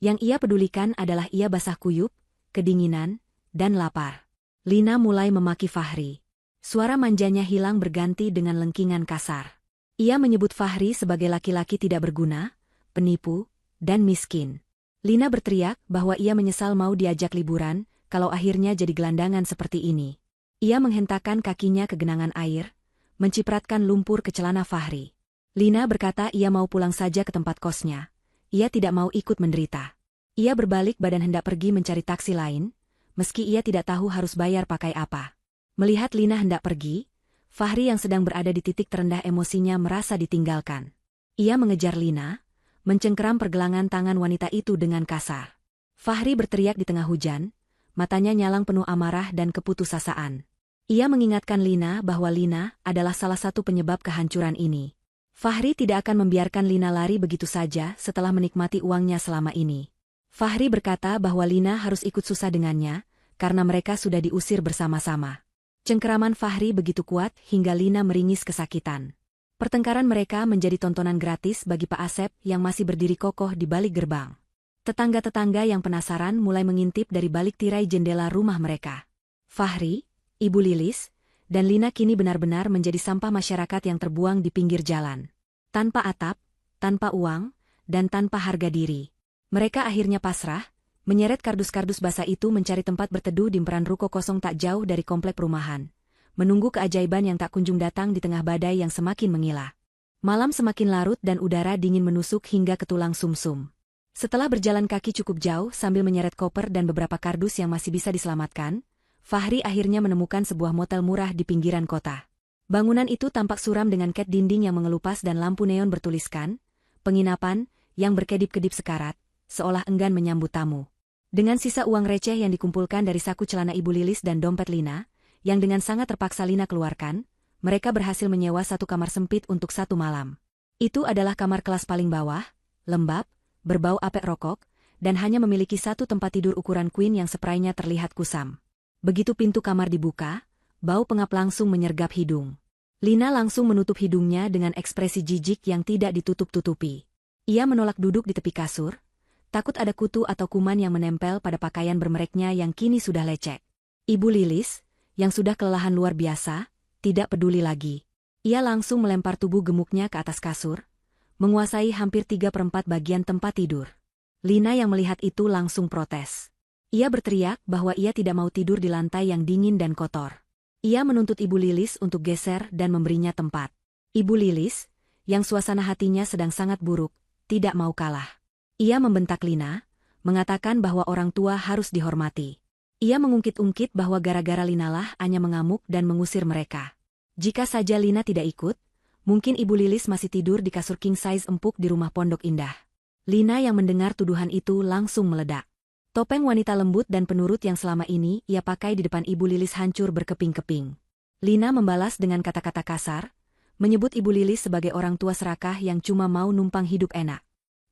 Yang ia pedulikan adalah ia basah kuyup, kedinginan, dan lapar. Lina mulai memaki Fahri. Suara manjanya hilang berganti dengan lengkingan kasar. Ia menyebut Fahri sebagai laki-laki tidak berguna, penipu, dan miskin. Lina berteriak bahwa ia menyesal mau diajak liburan, kalau akhirnya jadi gelandangan seperti ini. Ia menghentakkan kakinya ke genangan air, mencipratkan lumpur ke celana Fahri. Lina berkata ia mau pulang saja ke tempat kosnya. Ia tidak mau ikut menderita. Ia berbalik badan hendak pergi mencari taksi lain, meski ia tidak tahu harus bayar pakai apa. Melihat Lina hendak pergi, Fahri yang sedang berada di titik terendah emosinya merasa ditinggalkan. Ia mengejar Lina, mencengkeram pergelangan tangan wanita itu dengan kasar. Fahri berteriak di tengah hujan, matanya nyalang penuh amarah dan keputusasaan. Ia mengingatkan Lina bahwa Lina adalah salah satu penyebab kehancuran ini. Fahri tidak akan membiarkan Lina lari begitu saja setelah menikmati uangnya selama ini. Fahri berkata bahwa Lina harus ikut susah dengannya, karena mereka sudah diusir bersama-sama. Cengkeraman Fahri begitu kuat hingga Lina meringis kesakitan. Pertengkaran mereka menjadi tontonan gratis bagi Pak Asep yang masih berdiri kokoh di balik gerbang. Tetangga-tetangga yang penasaran mulai mengintip dari balik tirai jendela rumah mereka. Fahri, Ibu Lilis, dan Lina kini benar-benar menjadi sampah masyarakat yang terbuang di pinggir jalan. Tanpa atap, tanpa uang, dan tanpa harga diri. Mereka akhirnya pasrah, menyeret kardus-kardus basah itu mencari tempat berteduh di emperan ruko kosong tak jauh dari komplek perumahan. Menunggu keajaiban yang tak kunjung datang di tengah badai yang semakin menggila. Malam semakin larut dan udara dingin menusuk hingga ke tulang sumsum. Setelah berjalan kaki cukup jauh sambil menyeret koper dan beberapa kardus yang masih bisa diselamatkan, Fahri akhirnya menemukan sebuah motel murah di pinggiran kota. Bangunan itu tampak suram dengan cat dinding yang mengelupas dan lampu neon bertuliskan, "Penginapan," yang berkedip-kedip sekarat, seolah enggan menyambut tamu. Dengan sisa uang receh yang dikumpulkan dari saku celana Ibu Lilis dan dompet Lina, yang dengan sangat terpaksa Lina keluarkan, mereka berhasil menyewa satu kamar sempit untuk satu malam. Itu adalah kamar kelas paling bawah, lembab, berbau apek rokok, dan hanya memiliki satu tempat tidur ukuran queen yang seprainya terlihat kusam. Begitu pintu kamar dibuka, bau pengap langsung menyergap hidung. Lina langsung menutup hidungnya dengan ekspresi jijik yang tidak ditutup-tutupi. Ia menolak duduk di tepi kasur, takut ada kutu atau kuman yang menempel pada pakaian bermereknya yang kini sudah lecek. Ibu Lilis, yang sudah kelelahan luar biasa, tidak peduli lagi. Ia langsung melempar tubuh gemuknya ke atas kasur, menguasai hampir 3/4 bagian tempat tidur. Lina yang melihat itu langsung protes. Ia berteriak bahwa ia tidak mau tidur di lantai yang dingin dan kotor. Ia menuntut Ibu Lilis untuk geser dan memberinya tempat. Ibu Lilis, yang suasana hatinya sedang sangat buruk, tidak mau kalah. Ia membentak Lina, mengatakan bahwa orang tua harus dihormati. Ia mengungkit-ungkit bahwa gara-gara Linalah Anya mengamuk dan mengusir mereka. Jika saja Lina tidak ikut, mungkin Ibu Lilis masih tidur di kasur king size empuk di rumah Pondok Indah. Lina yang mendengar tuduhan itu langsung meledak. Topeng wanita lembut dan penurut yang selama ini ia pakai di depan Ibu Lilis hancur berkeping-keping. Lina membalas dengan kata-kata kasar, menyebut Ibu Lilis sebagai orang tua serakah yang cuma mau numpang hidup enak.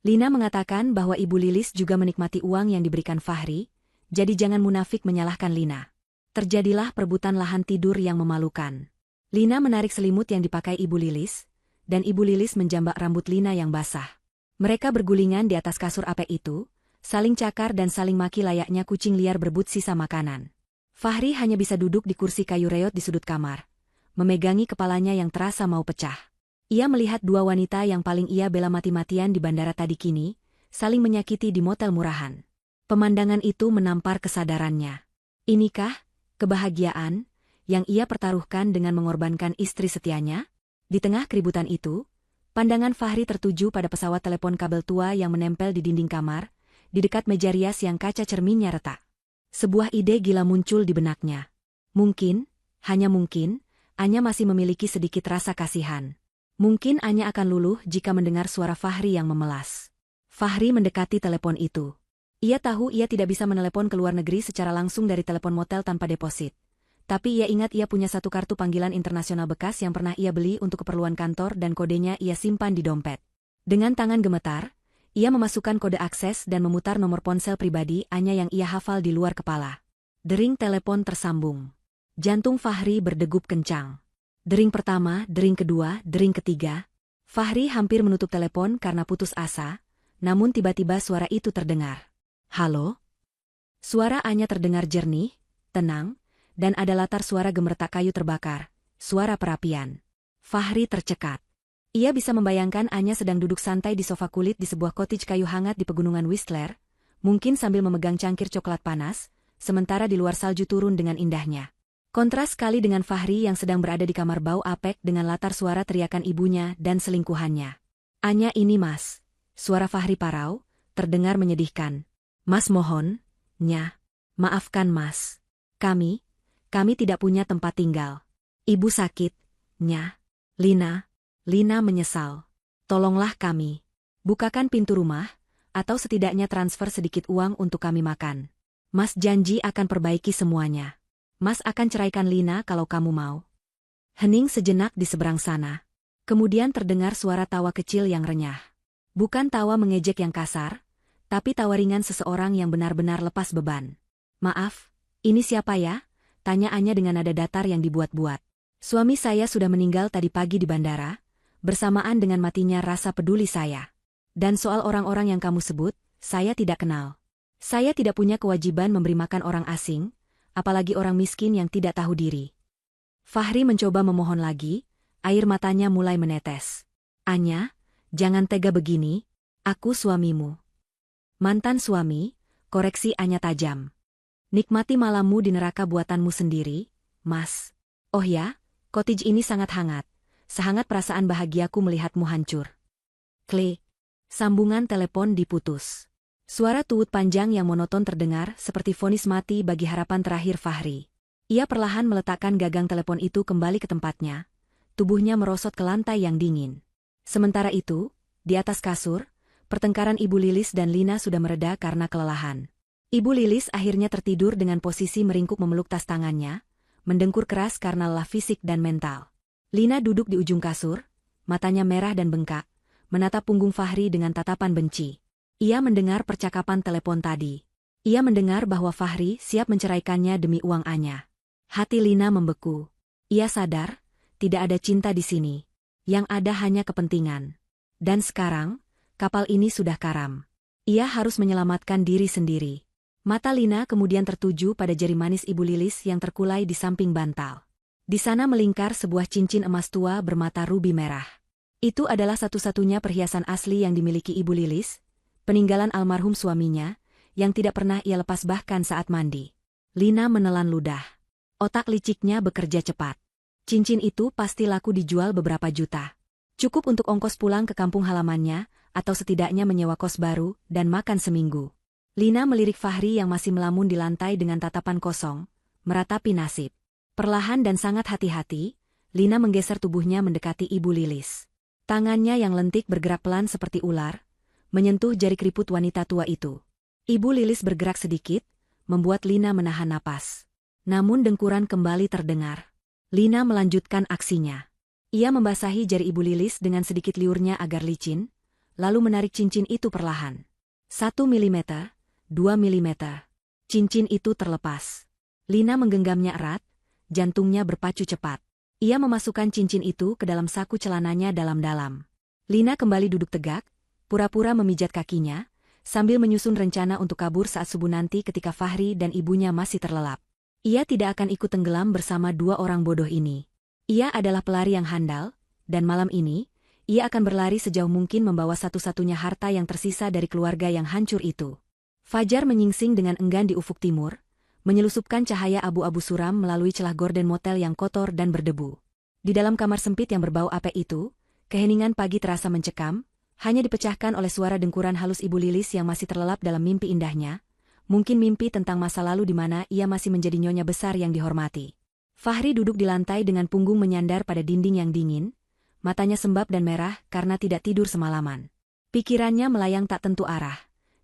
Lina mengatakan bahwa Ibu Lilis juga menikmati uang yang diberikan Fahri, jadi jangan munafik menyalahkan Lina. Terjadilah perebutan lahan tidur yang memalukan. Lina menarik selimut yang dipakai Ibu Lilis, dan Ibu Lilis menjambak rambut Lina yang basah. Mereka bergulingan di atas kasur apek itu, saling cakar dan saling maki layaknya kucing liar berebut sisa makanan. Fahri hanya bisa duduk di kursi kayu reot di sudut kamar, memegangi kepalanya yang terasa mau pecah. Ia melihat dua wanita yang paling ia bela mati-matian di bandara tadi kini, saling menyakiti di motel murahan. Pemandangan itu menampar kesadarannya. Inikah kebahagiaan yang ia pertaruhkan dengan mengorbankan istri setianya? Di tengah keributan itu, pandangan Fahri tertuju pada pesawat telepon kabel tua yang menempel di dinding kamar, di dekat meja rias yang kaca cerminnya retak. Sebuah ide gila muncul di benaknya. Mungkin, hanya mungkin, Anya masih memiliki sedikit rasa kasihan. Mungkin Anya akan luluh jika mendengar suara Fahri yang memelas. Fahri mendekati telepon itu. Ia tahu ia tidak bisa menelepon ke luar negeri secara langsung dari telepon motel tanpa deposit. Tapi ia ingat ia punya satu kartu panggilan internasional bekas yang pernah ia beli untuk keperluan kantor dan kodenya ia simpan di dompet. Dengan tangan gemetar, ia memasukkan kode akses dan memutar nomor ponsel pribadi Anya yang ia hafal di luar kepala. Dering telepon tersambung. Jantung Fahri berdegup kencang. Dering pertama, dering kedua, dering ketiga. Fahri hampir menutup telepon karena putus asa, namun tiba-tiba suara itu terdengar. "Halo?" Suara Anya terdengar jernih, tenang, dan ada latar suara gemertak kayu terbakar, suara perapian. Fahri tercekat. Ia bisa membayangkan Anya sedang duduk santai di sofa kulit di sebuah cottage kayu hangat di pegunungan Whistler, mungkin sambil memegang cangkir coklat panas, sementara di luar salju turun dengan indahnya. Kontras sekali dengan Fahri yang sedang berada di kamar bau apek dengan latar suara teriakan ibunya dan selingkuhannya. "Anya ini Mas." Suara Fahri parau, terdengar menyedihkan. "Mas mohon, Nya. Maafkan Mas. Kami tidak punya tempat tinggal. Ibu sakit, Nya. Lina menyesal. Tolonglah kami. Bukakan pintu rumah, atau setidaknya transfer sedikit uang untuk kami makan. Mas janji akan perbaiki semuanya. Mas akan ceraikan Lina kalau kamu mau." Hening sejenak di seberang sana. Kemudian terdengar suara tawa kecil yang renyah. Bukan tawa mengejek yang kasar, tapi tawa ringan seseorang yang benar-benar lepas beban. "Maaf, ini siapa ya?" tanya Anya dengan nada datar yang dibuat-buat. "Suami saya sudah meninggal tadi pagi di bandara, bersamaan dengan matinya rasa peduli saya. Dan soal orang-orang yang kamu sebut, saya tidak kenal. Saya tidak punya kewajiban memberi makan orang asing, apalagi orang miskin yang tidak tahu diri. Fahri mencoba memohon lagi, air matanya mulai menetes. Anya, jangan tega begini, aku suamimu. Mantan suami, koreksi Anya tajam. Nikmati malammu di neraka buatanmu sendiri, Mas. Oh ya, cottage ini sangat hangat. Sehangat perasaan bahagiaku melihatmu hancur. Klik. Sambungan telepon diputus. Suara tuut panjang yang monoton terdengar seperti vonis mati bagi harapan terakhir Fahri. Ia perlahan meletakkan gagang telepon itu kembali ke tempatnya. Tubuhnya merosot ke lantai yang dingin. Sementara itu, di atas kasur, pertengkaran Ibu Lilis dan Lina sudah mereda karena kelelahan. Ibu Lilis akhirnya tertidur dengan posisi meringkuk memeluk tas tangannya, mendengkur keras karena lelah fisik dan mental. Lina duduk di ujung kasur, matanya merah dan bengkak, menatap punggung Fahri dengan tatapan benci. Ia mendengar percakapan telepon tadi. Ia mendengar bahwa Fahri siap menceraikannya demi uang Anya. Hati Lina membeku. Ia sadar, tidak ada cinta di sini. Yang ada hanya kepentingan. Dan sekarang, kapal ini sudah karam. Ia harus menyelamatkan diri sendiri. Mata Lina kemudian tertuju pada jari manis Ibu Lilis yang terkulai di samping bantal. Di sana melingkar sebuah cincin emas tua bermata rubi merah. Itu adalah satu-satunya perhiasan asli yang dimiliki Ibu Lilis, peninggalan almarhum suaminya, yang tidak pernah ia lepas bahkan saat mandi. Lina menelan ludah. Otak liciknya bekerja cepat. Cincin itu pasti laku dijual beberapa juta. Cukup untuk ongkos pulang ke kampung halamannya, atau setidaknya menyewa kos baru, dan makan seminggu. Lina melirik Fahri yang masih melamun di lantai dengan tatapan kosong, meratapi nasib. Perlahan dan sangat hati-hati, Lina menggeser tubuhnya mendekati Ibu Lilis. Tangannya yang lentik bergerak pelan seperti ular, menyentuh jari keriput wanita tua itu. Ibu Lilis bergerak sedikit, membuat Lina menahan napas. Namun dengkuran kembali terdengar. Lina melanjutkan aksinya. Ia membasahi jari Ibu Lilis dengan sedikit liurnya agar licin, lalu menarik cincin itu perlahan. 1 milimeter, 2 milimeter. Cincin itu terlepas. Lina menggenggamnya erat, jantungnya berpacu cepat. Ia memasukkan cincin itu ke dalam saku celananya dalam-dalam. Lina kembali duduk tegak, pura-pura memijat kakinya, sambil menyusun rencana untuk kabur saat subuh nanti ketika Fahri dan ibunya masih terlelap. Ia tidak akan ikut tenggelam bersama dua orang bodoh ini. Ia adalah pelari yang handal, dan malam ini, ia akan berlari sejauh mungkin membawa satu-satunya harta yang tersisa dari keluarga yang hancur itu. Fajar menyingsing dengan enggan di ufuk timur, menyelusupkan cahaya abu-abu suram melalui celah gorden motel yang kotor dan berdebu. Di dalam kamar sempit yang berbau apek itu, keheningan pagi terasa mencekam, hanya dipecahkan oleh suara dengkuran halus Ibu Lilis yang masih terlelap dalam mimpi indahnya, mungkin mimpi tentang masa lalu di mana ia masih menjadi nyonya besar yang dihormati. Fahri duduk di lantai dengan punggung menyandar pada dinding yang dingin, matanya sembab dan merah karena tidak tidur semalaman. Pikirannya melayang tak tentu arah,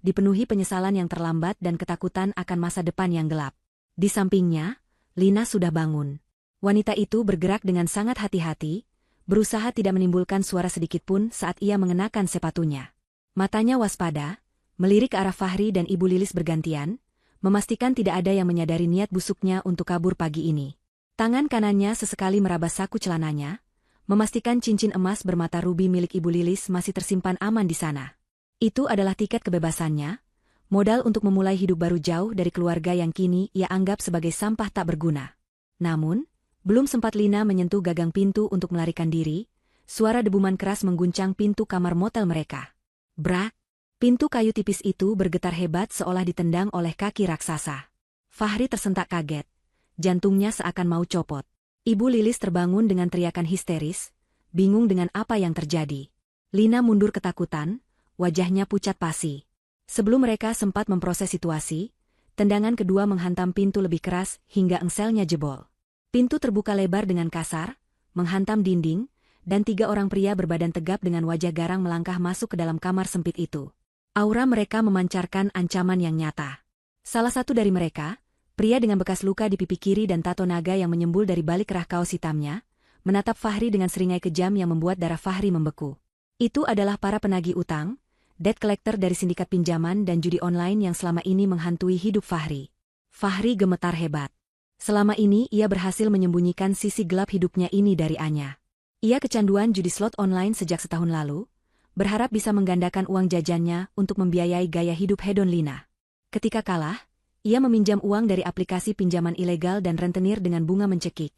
dipenuhi penyesalan yang terlambat dan ketakutan akan masa depan yang gelap. Di sampingnya, Lina sudah bangun. Wanita itu bergerak dengan sangat hati-hati, berusaha tidak menimbulkan suara sedikitpun saat ia mengenakan sepatunya. Matanya waspada, melirik ke arah Fahri dan Ibu Lilis bergantian, memastikan tidak ada yang menyadari niat busuknya untuk kabur pagi ini. Tangan kanannya sesekali meraba saku celananya, memastikan cincin emas bermata rubi milik Ibu Lilis masih tersimpan aman di sana. Itu adalah tiket kebebasannya, modal untuk memulai hidup baru jauh dari keluarga yang kini ia anggap sebagai sampah tak berguna. Namun, belum sempat Lina menyentuh gagang pintu untuk melarikan diri, suara debuman keras mengguncang pintu kamar motel mereka. Brak! Pintu kayu tipis itu bergetar hebat seolah ditendang oleh kaki raksasa. Fahri tersentak kaget. Jantungnya seakan mau copot. Ibu Lilis terbangun dengan teriakan histeris, bingung dengan apa yang terjadi. Lina mundur ketakutan, wajahnya pucat pasi. Sebelum mereka sempat memproses situasi, tendangan kedua menghantam pintu lebih keras hingga engselnya jebol. Pintu terbuka lebar dengan kasar, menghantam dinding, dan 3 orang pria berbadan tegap dengan wajah garang melangkah masuk ke dalam kamar sempit itu. Aura mereka memancarkan ancaman yang nyata. Salah satu dari mereka, pria dengan bekas luka di pipi kiri dan tato naga yang menyembul dari balik kerah kaos hitamnya, menatap Fahri dengan seringai kejam yang membuat darah Fahri membeku. Itu adalah para penagih utang, debt collector dari sindikat pinjaman dan judi online yang selama ini menghantui hidup Fahri. Fahri gemetar hebat. Selama ini ia berhasil menyembunyikan sisi gelap hidupnya ini dari Anya. Ia kecanduan judi slot online sejak setahun lalu, berharap bisa menggandakan uang jajannya untuk membiayai gaya hidup hedon Lina. Ketika kalah, ia meminjam uang dari aplikasi pinjaman ilegal dan rentenir dengan bunga mencekik,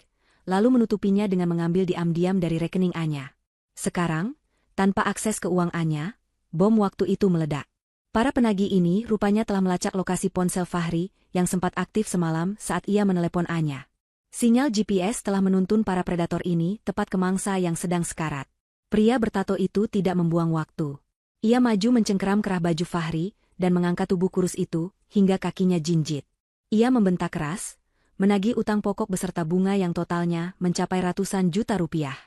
lalu menutupinya dengan mengambil diam-diam dari rekening Anya. Sekarang, tanpa akses ke uang Anya, bom waktu itu meledak. Para penagih ini rupanya telah melacak lokasi ponsel Fahri yang sempat aktif semalam saat ia menelepon Anya. Sinyal GPS telah menuntun para predator ini tepat ke mangsa yang sedang sekarat. Pria bertato itu tidak membuang waktu. Ia maju mencengkeram kerah baju Fahri dan mengangkat tubuh kurus itu hingga kakinya jinjit. Ia membentak keras, menagih utang pokok beserta bunga yang totalnya mencapai ratusan juta rupiah.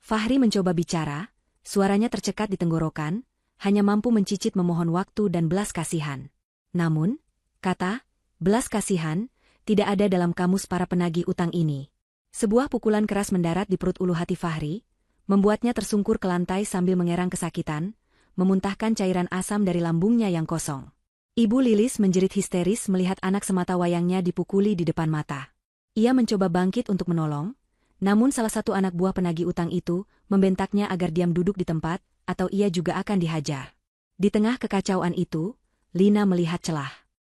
Fahri mencoba bicara, suaranya tercekat di tenggorokan, hanya mampu mencicit memohon waktu dan belas kasihan. Namun, kata belas kasihan tidak ada dalam kamus para penagih utang ini. Sebuah pukulan keras mendarat di perut ulu hati Fahri, membuatnya tersungkur ke lantai sambil mengerang kesakitan, memuntahkan cairan asam dari lambungnya yang kosong. Ibu Lilis menjerit histeris melihat anak semata wayangnya dipukuli di depan mata. Ia mencoba bangkit untuk menolong, namun salah satu anak buah penagih utang itu membentaknya agar diam duduk di tempat, atau ia juga akan dihajar. Di tengah kekacauan itu, Lina melihat celah.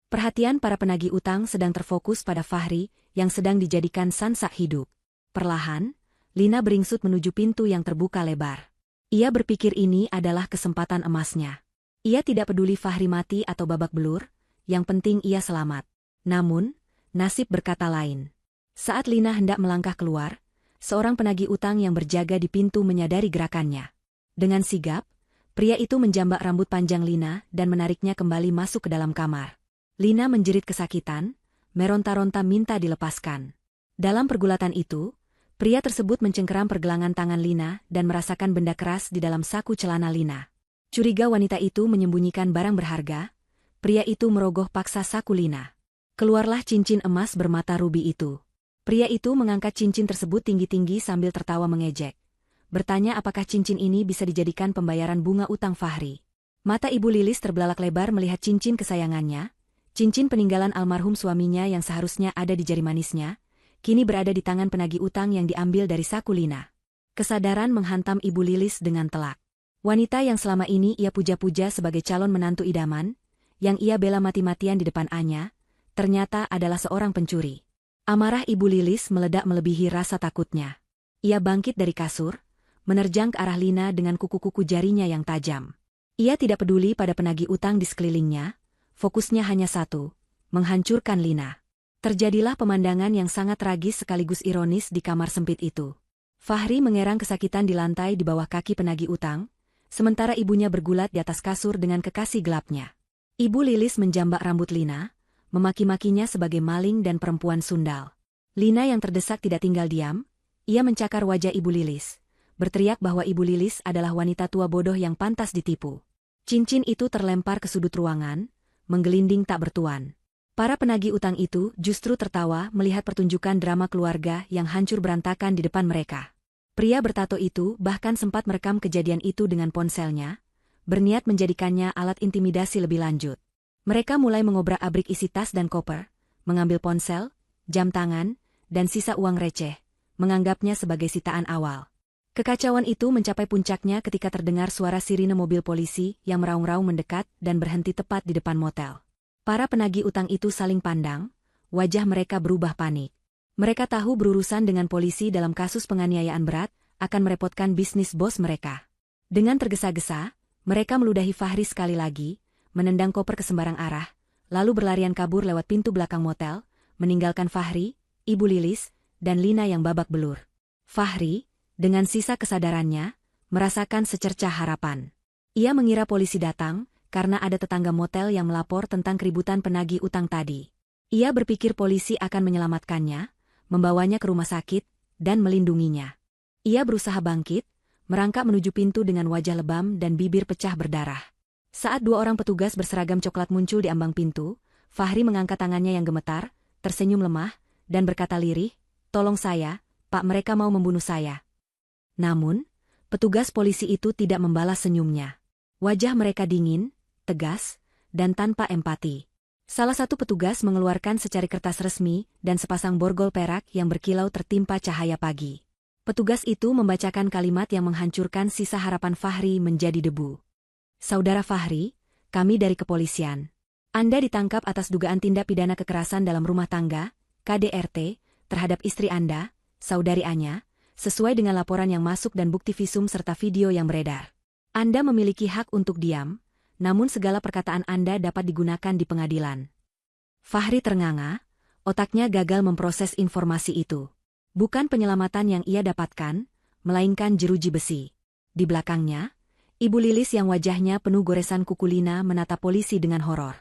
Perhatian para penagih utang sedang terfokus pada Fahri yang sedang dijadikan sansak hidup. Perlahan, Lina beringsut menuju pintu yang terbuka lebar. Ia berpikir ini adalah kesempatan emasnya. Ia tidak peduli Fahri mati atau babak belur, yang penting ia selamat. Namun, nasib berkata lain. Saat Lina hendak melangkah keluar, seorang penagih utang yang berjaga di pintu menyadari gerakannya. Dengan sigap, pria itu menjambak rambut panjang Lina dan menariknya kembali masuk ke dalam kamar. Lina menjerit kesakitan, meronta-ronta minta dilepaskan. Dalam pergulatan itu, pria tersebut mencengkeram pergelangan tangan Lina dan merasakan benda keras di dalam saku celana Lina. Curiga wanita itu menyembunyikan barang berharga, pria itu merogoh paksa saku Lina. Keluarlah cincin emas bermata rubi itu. Pria itu mengangkat cincin tersebut tinggi-tinggi sambil tertawa mengejek. Bertanya apakah cincin ini bisa dijadikan pembayaran bunga utang Fahri. Mata Ibu Lilis terbelalak lebar melihat cincin kesayangannya, cincin peninggalan almarhum suaminya yang seharusnya ada di jari manisnya, kini berada di tangan penagih utang yang diambil dari saku Lina. Kesadaran menghantam Ibu Lilis dengan telak. Wanita yang selama ini ia puja-puja sebagai calon menantu idaman, yang ia bela mati-matian di depan Anya, ternyata adalah seorang pencuri. Amarah Ibu Lilis meledak melebihi rasa takutnya. Ia bangkit dari kasur, menerjang ke arah Lina dengan kuku-kuku jarinya yang tajam. Ia tidak peduli pada penagih utang di sekelilingnya, fokusnya hanya satu, menghancurkan Lina. Terjadilah pemandangan yang sangat tragis sekaligus ironis di kamar sempit itu. Fahri mengerang kesakitan di lantai di bawah kaki penagih utang, sementara ibunya bergulat di atas kasur dengan kekasih gelapnya. Ibu Lilis menjambak rambut Lina, memaki-makinya sebagai maling dan perempuan sundal. Lina yang terdesak tidak tinggal diam, ia mencakar wajah Ibu Lilis, berteriak bahwa Ibu Lilis adalah wanita tua bodoh yang pantas ditipu. Cincin itu terlempar ke sudut ruangan, menggelinding tak bertuan. Para penagih utang itu justru tertawa melihat pertunjukan drama keluarga yang hancur berantakan di depan mereka. Pria bertato itu bahkan sempat merekam kejadian itu dengan ponselnya, berniat menjadikannya alat intimidasi lebih lanjut. Mereka mulai mengobrak-abrik isi tas dan koper, mengambil ponsel, jam tangan, dan sisa uang receh, menganggapnya sebagai sitaan awal. Kekacauan itu mencapai puncaknya ketika terdengar suara sirine mobil polisi yang meraung-raung mendekat dan berhenti tepat di depan motel. Para penagih utang itu saling pandang, wajah mereka berubah panik. Mereka tahu berurusan dengan polisi dalam kasus penganiayaan berat akan merepotkan bisnis bos mereka. Dengan tergesa-gesa, mereka meludahi Fahri sekali lagi, menendang koper ke sembarang arah, lalu berlarian kabur lewat pintu belakang motel, meninggalkan Fahri, Ibu Lilis, dan Lina yang babak belur. Fahri, dengan sisa kesadarannya, merasakan secercah harapan. Ia mengira polisi datang, karena ada tetangga motel yang melapor tentang keributan penagih utang tadi. Ia berpikir polisi akan menyelamatkannya, membawanya ke rumah sakit, dan melindunginya. Ia berusaha bangkit, merangkak menuju pintu dengan wajah lebam dan bibir pecah berdarah. Saat dua orang petugas berseragam coklat muncul di ambang pintu, Fahri mengangkat tangannya yang gemetar, tersenyum lemah, dan berkata lirih, "Tolong saya, Pak, mereka mau membunuh saya." Namun, petugas polisi itu tidak membalas senyumnya. Wajah mereka dingin, tegas, dan tanpa empati. Salah satu petugas mengeluarkan secari kertas resmi dan sepasang borgol perak yang berkilau tertimpa cahaya pagi. Petugas itu membacakan kalimat yang menghancurkan sisa harapan Fahri menjadi debu. Saudara Fahri, kami dari kepolisian. Anda ditangkap atas dugaan tindak pidana kekerasan dalam rumah tangga, KDRT, terhadap istri Anda, Saudari Anya, sesuai dengan laporan yang masuk dan bukti visum serta video yang beredar. Anda memiliki hak untuk diam, namun segala perkataan Anda dapat digunakan di pengadilan. Fahri ternganga, otaknya gagal memproses informasi itu. Bukan penyelamatan yang ia dapatkan, melainkan jeruji besi. Di belakangnya, Ibu Lilis yang wajahnya penuh goresan kuku Lina menatap polisi dengan horor.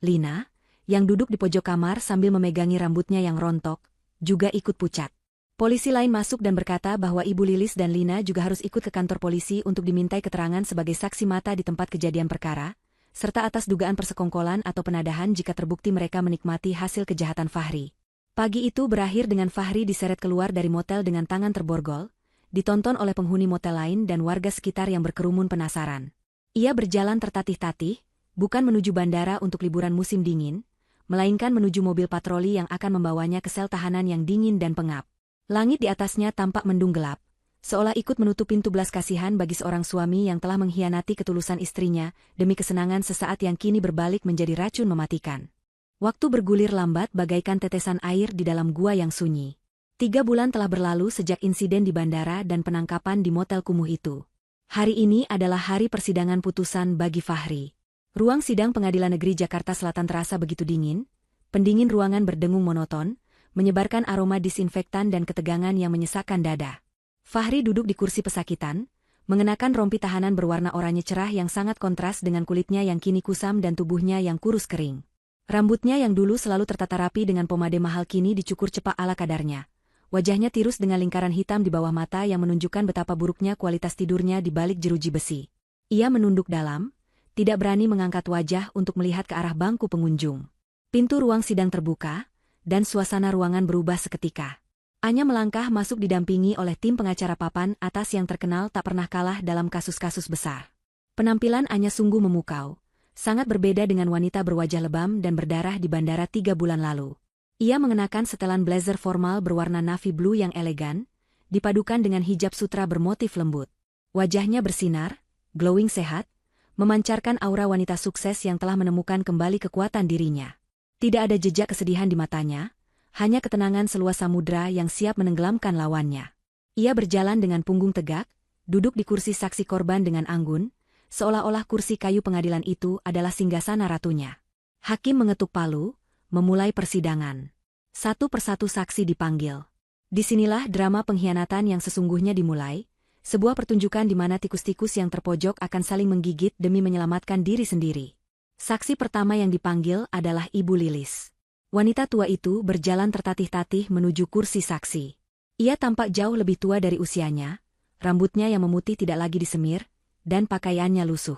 Lina, yang duduk di pojok kamar sambil memegangi rambutnya yang rontok, juga ikut pucat. Polisi lain masuk dan berkata bahwa Ibu Lilis dan Lina juga harus ikut ke kantor polisi untuk dimintai keterangan sebagai saksi mata di tempat kejadian perkara, serta atas dugaan persekongkolan atau penadahan jika terbukti mereka menikmati hasil kejahatan Fahri. Pagi itu berakhir dengan Fahri diseret keluar dari motel dengan tangan terborgol, ditonton oleh penghuni motel lain dan warga sekitar yang berkerumun penasaran. Ia berjalan tertatih-tatih, bukan menuju bandara untuk liburan musim dingin, melainkan menuju mobil patroli yang akan membawanya ke sel tahanan yang dingin dan pengap. Langit di atasnya tampak mendung gelap, seolah ikut menutup pintu belas kasihan bagi seorang suami yang telah mengkhianati ketulusan istrinya demi kesenangan sesaat yang kini berbalik menjadi racun mematikan. Waktu bergulir lambat bagaikan tetesan air di dalam gua yang sunyi. 3 bulan telah berlalu sejak insiden di bandara dan penangkapan di motel kumuh itu. Hari ini adalah hari persidangan putusan bagi Fahri. Ruang sidang Pengadilan Negeri Jakarta Selatan terasa begitu dingin, pendingin ruangan berdengung monoton, menyebarkan aroma disinfektan dan ketegangan yang menyesakkan dada. Fahri duduk di kursi pesakitan, mengenakan rompi tahanan berwarna oranye cerah yang sangat kontras dengan kulitnya yang kini kusam dan tubuhnya yang kurus kering. Rambutnya yang dulu selalu tertata rapi dengan pomade mahal kini dicukur cepak ala kadarnya. Wajahnya tirus dengan lingkaran hitam di bawah mata yang menunjukkan betapa buruknya kualitas tidurnya di balik jeruji besi. Ia menunduk dalam, tidak berani mengangkat wajah untuk melihat ke arah bangku pengunjung. Pintu ruang sidang terbuka, dan suasana ruangan berubah seketika. Anya melangkah masuk didampingi oleh tim pengacara papan atas yang terkenal tak pernah kalah dalam kasus-kasus besar. Penampilan Anya sungguh memukau. Sangat berbeda dengan wanita berwajah lebam dan berdarah di bandara 3 bulan lalu. Ia mengenakan setelan blazer formal berwarna navy blue yang elegan, dipadukan dengan hijab sutra bermotif lembut. Wajahnya bersinar, glowing sehat, memancarkan aura wanita sukses yang telah menemukan kembali kekuatan dirinya. Tidak ada jejak kesedihan di matanya, hanya ketenangan seluas samudra yang siap menenggelamkan lawannya. Ia berjalan dengan punggung tegak, duduk di kursi saksi korban dengan anggun, seolah-olah kursi kayu pengadilan itu adalah singgasana ratunya. Hakim mengetuk palu, memulai persidangan. Satu persatu saksi dipanggil. Disinilah drama pengkhianatan yang sesungguhnya dimulai, sebuah pertunjukan di mana tikus-tikus yang terpojok akan saling menggigit demi menyelamatkan diri sendiri. Saksi pertama yang dipanggil adalah Ibu Lilis. Wanita tua itu berjalan tertatih-tatih menuju kursi saksi. Ia tampak jauh lebih tua dari usianya, rambutnya yang memutih tidak lagi disemir, dan pakaiannya lusuh.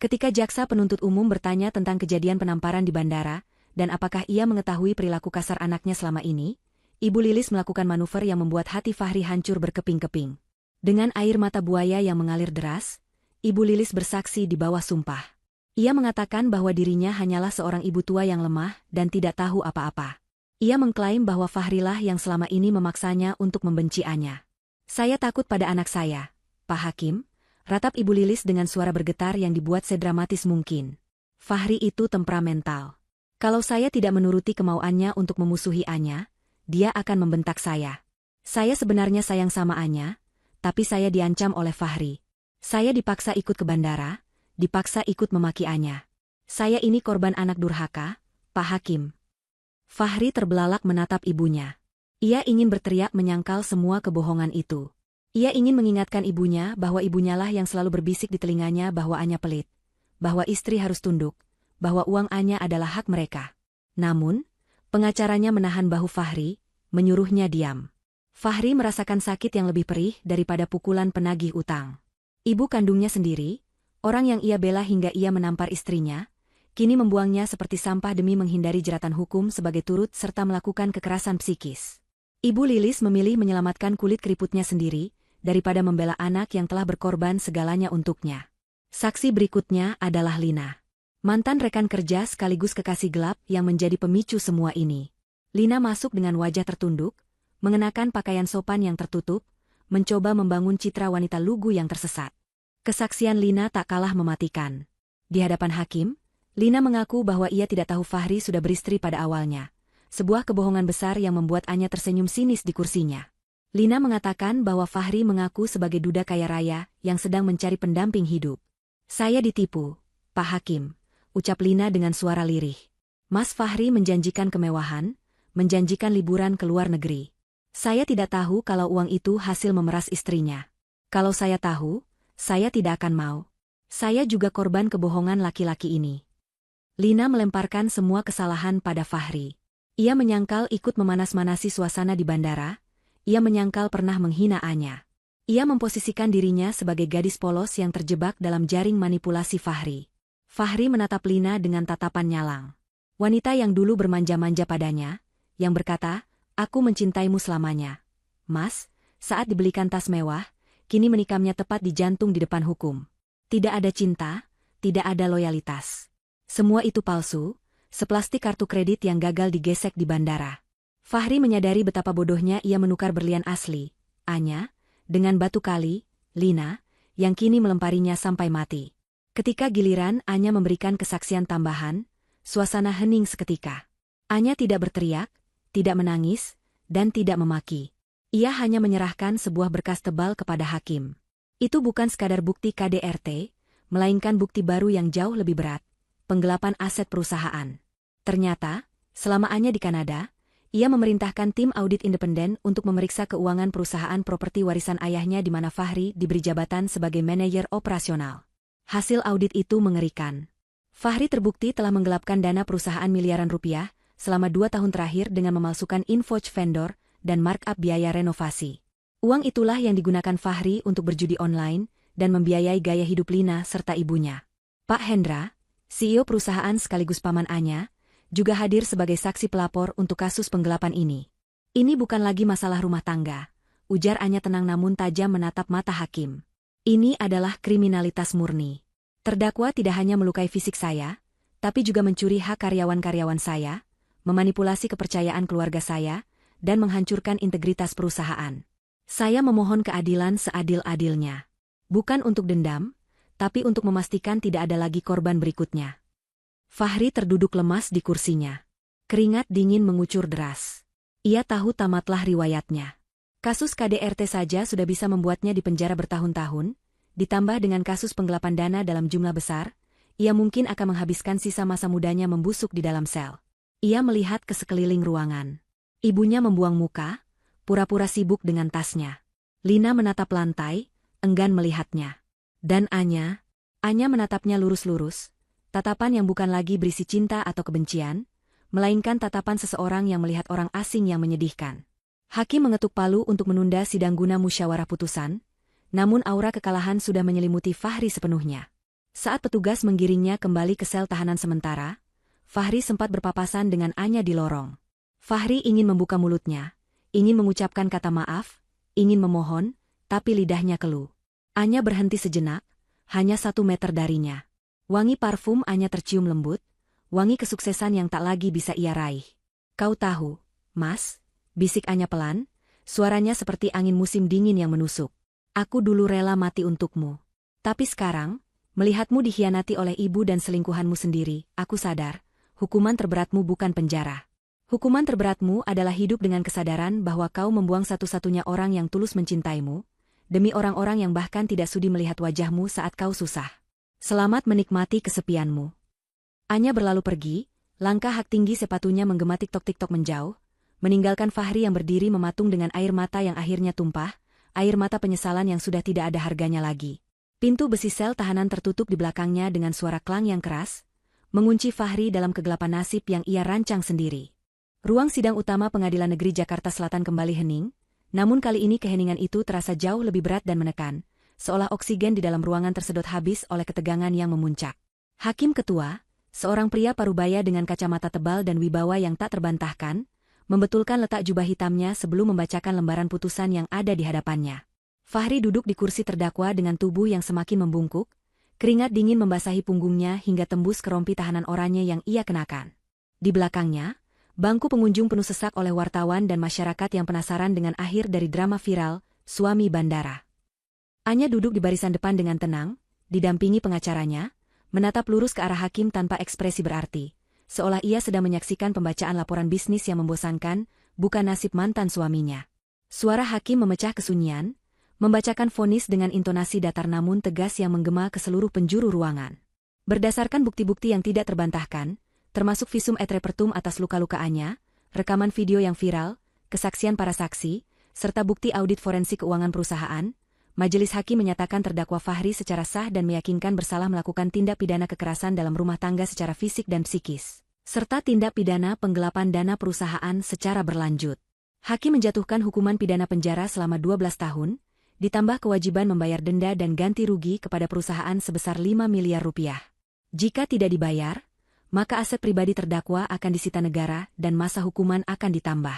Ketika jaksa penuntut umum bertanya tentang kejadian penamparan di bandara, dan apakah ia mengetahui perilaku kasar anaknya selama ini, Ibu Lilis melakukan manuver yang membuat hati Fahri hancur berkeping-keping. Dengan air mata buaya yang mengalir deras, Ibu Lilis bersaksi di bawah sumpah. Ia mengatakan bahwa dirinya hanyalah seorang ibu tua yang lemah dan tidak tahu apa-apa. Ia mengklaim bahwa Fahrilah yang selama ini memaksanya untuk membenci Anya. "Saya takut pada anak saya, Pak Hakim," ratap Ibu Lilis dengan suara bergetar yang dibuat sedramatis mungkin. "Fahri itu temperamental. Kalau saya tidak menuruti kemauannya untuk memusuhi Anya, dia akan membentak saya. Saya sebenarnya sayang sama Anya, tapi saya diancam oleh Fahri. Saya dipaksa ikut ke bandara, dipaksa ikut memaki Anya. Saya ini korban anak durhaka, Pak Hakim." Fahri terbelalak menatap ibunya. Ia ingin berteriak menyangkal semua kebohongan itu. Ia ingin mengingatkan ibunya bahwa ibunyalah yang selalu berbisik di telinganya bahwa Anya pelit, bahwa istri harus tunduk, bahwa uang Anya adalah hak mereka. Namun, pengacaranya menahan bahu Fahri, menyuruhnya diam. Fahri merasakan sakit yang lebih perih daripada pukulan penagih utang. Ibu kandungnya sendiri, orang yang ia bela hingga ia menampar istrinya, kini membuangnya seperti sampah demi menghindari jeratan hukum sebagai turut serta melakukan kekerasan psikis. Ibu Lilis memilih menyelamatkan kulit keriputnya sendiri, daripada membela anak yang telah berkorban segalanya untuknya. Saksi berikutnya adalah Lina. Mantan rekan kerja sekaligus kekasih gelap yang menjadi pemicu semua ini. Lina masuk dengan wajah tertunduk, mengenakan pakaian sopan yang tertutup, mencoba membangun citra wanita lugu yang tersesat. Kesaksian Lina tak kalah mematikan. Di hadapan hakim, Lina mengaku bahwa ia tidak tahu Fahri sudah beristri pada awalnya. Sebuah kebohongan besar yang membuat Anya tersenyum sinis di kursinya. Lina mengatakan bahwa Fahri mengaku sebagai duda kaya raya yang sedang mencari pendamping hidup. "Saya ditipu, Pak Hakim," ucap Lina dengan suara lirih. "Mas Fahri menjanjikan kemewahan, menjanjikan liburan ke luar negeri. Saya tidak tahu kalau uang itu hasil memeras istrinya. Kalau saya tahu, saya tidak akan mau. Saya juga korban kebohongan laki-laki ini." Lina melemparkan semua kesalahan pada Fahri. Ia menyangkal ikut memanas-manasi suasana di bandara. Ia menyangkal pernah menghina Anya. Ia memposisikan dirinya sebagai gadis polos yang terjebak dalam jaring manipulasi Fahri. Fahri menatap Lina dengan tatapan nyalang. Wanita yang dulu bermanja-manja padanya, yang berkata, "Aku mencintaimu selamanya. Mas," saat dibelikan tas mewah, kini menikamnya tepat di jantung di depan hukum. Tidak ada cinta, tidak ada loyalitas. Semua itu palsu, seplastik kartu kredit yang gagal digesek di bandara. Fahri menyadari betapa bodohnya ia menukar berlian asli, Anya, dengan batu kali, Lina, yang kini melemparinya sampai mati. Ketika giliran Anya memberikan kesaksian tambahan, suasana hening seketika. Anya tidak berteriak, tidak menangis, dan tidak memaki. Ia hanya menyerahkan sebuah berkas tebal kepada hakim. Itu bukan sekadar bukti KDRT, melainkan bukti baru yang jauh lebih berat, penggelapan aset perusahaan. Ternyata, selama Anya di Kanada, ia memerintahkan tim audit independen untuk memeriksa keuangan perusahaan properti warisan ayahnya di mana Fahri diberi jabatan sebagai manajer operasional. Hasil audit itu mengerikan. Fahri terbukti telah menggelapkan dana perusahaan miliaran rupiah selama 2 tahun terakhir dengan memalsukan invoice vendor dan markup biaya renovasi. Uang itulah yang digunakan Fahri untuk berjudi online dan membiayai gaya hidup Lina serta ibunya. Pak Hendra, CEO perusahaan sekaligus paman Anya, juga hadir sebagai saksi pelapor untuk kasus penggelapan ini. "Ini bukan lagi masalah rumah tangga," ujar Anya tenang namun tajam menatap mata hakim. "Ini adalah kriminalitas murni. Terdakwa tidak hanya melukai fisik saya, tapi juga mencuri hak karyawan-karyawan saya, memanipulasi kepercayaan keluarga saya, dan menghancurkan integritas perusahaan. Saya memohon keadilan seadil-adilnya. Bukan untuk dendam, tapi untuk memastikan tidak ada lagi korban berikutnya." Fahri terduduk lemas di kursinya. Keringat dingin mengucur deras. Ia tahu tamatlah riwayatnya. Kasus KDRT saja sudah bisa membuatnya dipenjara bertahun-tahun, ditambah dengan kasus penggelapan dana dalam jumlah besar, ia mungkin akan menghabiskan sisa masa mudanya membusuk di dalam sel. Ia melihat ke sekeliling ruangan. Ibunya membuang muka, pura-pura sibuk dengan tasnya. Lina menatap lantai, enggan melihatnya. Dan Anya menatapnya lurus-lurus, tatapan yang bukan lagi berisi cinta atau kebencian, melainkan tatapan seseorang yang melihat orang asing yang menyedihkan. Hakim mengetuk palu untuk menunda sidang guna musyawarah putusan, namun aura kekalahan sudah menyelimuti Fahri sepenuhnya. Saat petugas menggiringnya kembali ke sel tahanan sementara, Fahri sempat berpapasan dengan Anya di lorong. Fahri ingin membuka mulutnya, ingin mengucapkan kata maaf, ingin memohon, tapi lidahnya keluh. Anya berhenti sejenak, hanya 1 meter darinya. Wangi parfum Anya tercium lembut, wangi kesuksesan yang tak lagi bisa ia raih. "Kau tahu, Mas," bisik Anya pelan, suaranya seperti angin musim dingin yang menusuk. "Aku dulu rela mati untukmu. Tapi sekarang, melihatmu dikhianati oleh ibu dan selingkuhanmu sendiri, aku sadar, hukuman terberatmu bukan penjara. Hukuman terberatmu adalah hidup dengan kesadaran bahwa kau membuang satu-satunya orang yang tulus mencintaimu, demi orang-orang yang bahkan tidak sudi melihat wajahmu saat kau susah. Selamat menikmati kesepianmu." Anya berlalu pergi, langkah hak tinggi sepatunya menggema tik-tok menjauh, meninggalkan Fahri yang berdiri mematung dengan air mata yang akhirnya tumpah, air mata penyesalan yang sudah tidak ada harganya lagi. Pintu besi sel tahanan tertutup di belakangnya dengan suara klang yang keras, mengunci Fahri dalam kegelapan nasib yang ia rancang sendiri. Ruang sidang utama Pengadilan Negeri Jakarta Selatan kembali hening, namun kali ini keheningan itu terasa jauh lebih berat dan menekan, seolah oksigen di dalam ruangan tersedot habis oleh ketegangan yang memuncak. Hakim ketua, seorang pria parubaya dengan kacamata tebal dan wibawa yang tak terbantahkan, membetulkan letak jubah hitamnya sebelum membacakan lembaran putusan yang ada di hadapannya. Fahri duduk di kursi terdakwa dengan tubuh yang semakin membungkuk, keringat dingin membasahi punggungnya hingga tembus ke rompi tahanan oranye yang ia kenakan. Di belakangnya, bangku pengunjung penuh sesak oleh wartawan dan masyarakat yang penasaran dengan akhir dari drama viral, suami bandara. Anya duduk di barisan depan dengan tenang, didampingi pengacaranya, menatap lurus ke arah hakim tanpa ekspresi berarti, seolah ia sedang menyaksikan pembacaan laporan bisnis yang membosankan, bukan nasib mantan suaminya. Suara hakim memecah kesunyian, membacakan vonis dengan intonasi datar namun tegas yang menggema ke seluruh penjuru ruangan. Berdasarkan bukti-bukti yang tidak terbantahkan, termasuk visum et repertum atas luka-luka Anya, rekaman video yang viral, kesaksian para saksi, serta bukti audit forensik keuangan perusahaan, majelis hakim menyatakan terdakwa Fahri secara sah dan meyakinkan bersalah melakukan tindak pidana kekerasan dalam rumah tangga secara fisik dan psikis, serta tindak pidana penggelapan dana perusahaan secara berlanjut. Hakim menjatuhkan hukuman pidana penjara selama 12 tahun, ditambah kewajiban membayar denda dan ganti rugi kepada perusahaan sebesar 5 miliar rupiah. Jika tidak dibayar, maka aset pribadi terdakwa akan disita negara dan masa hukuman akan ditambah.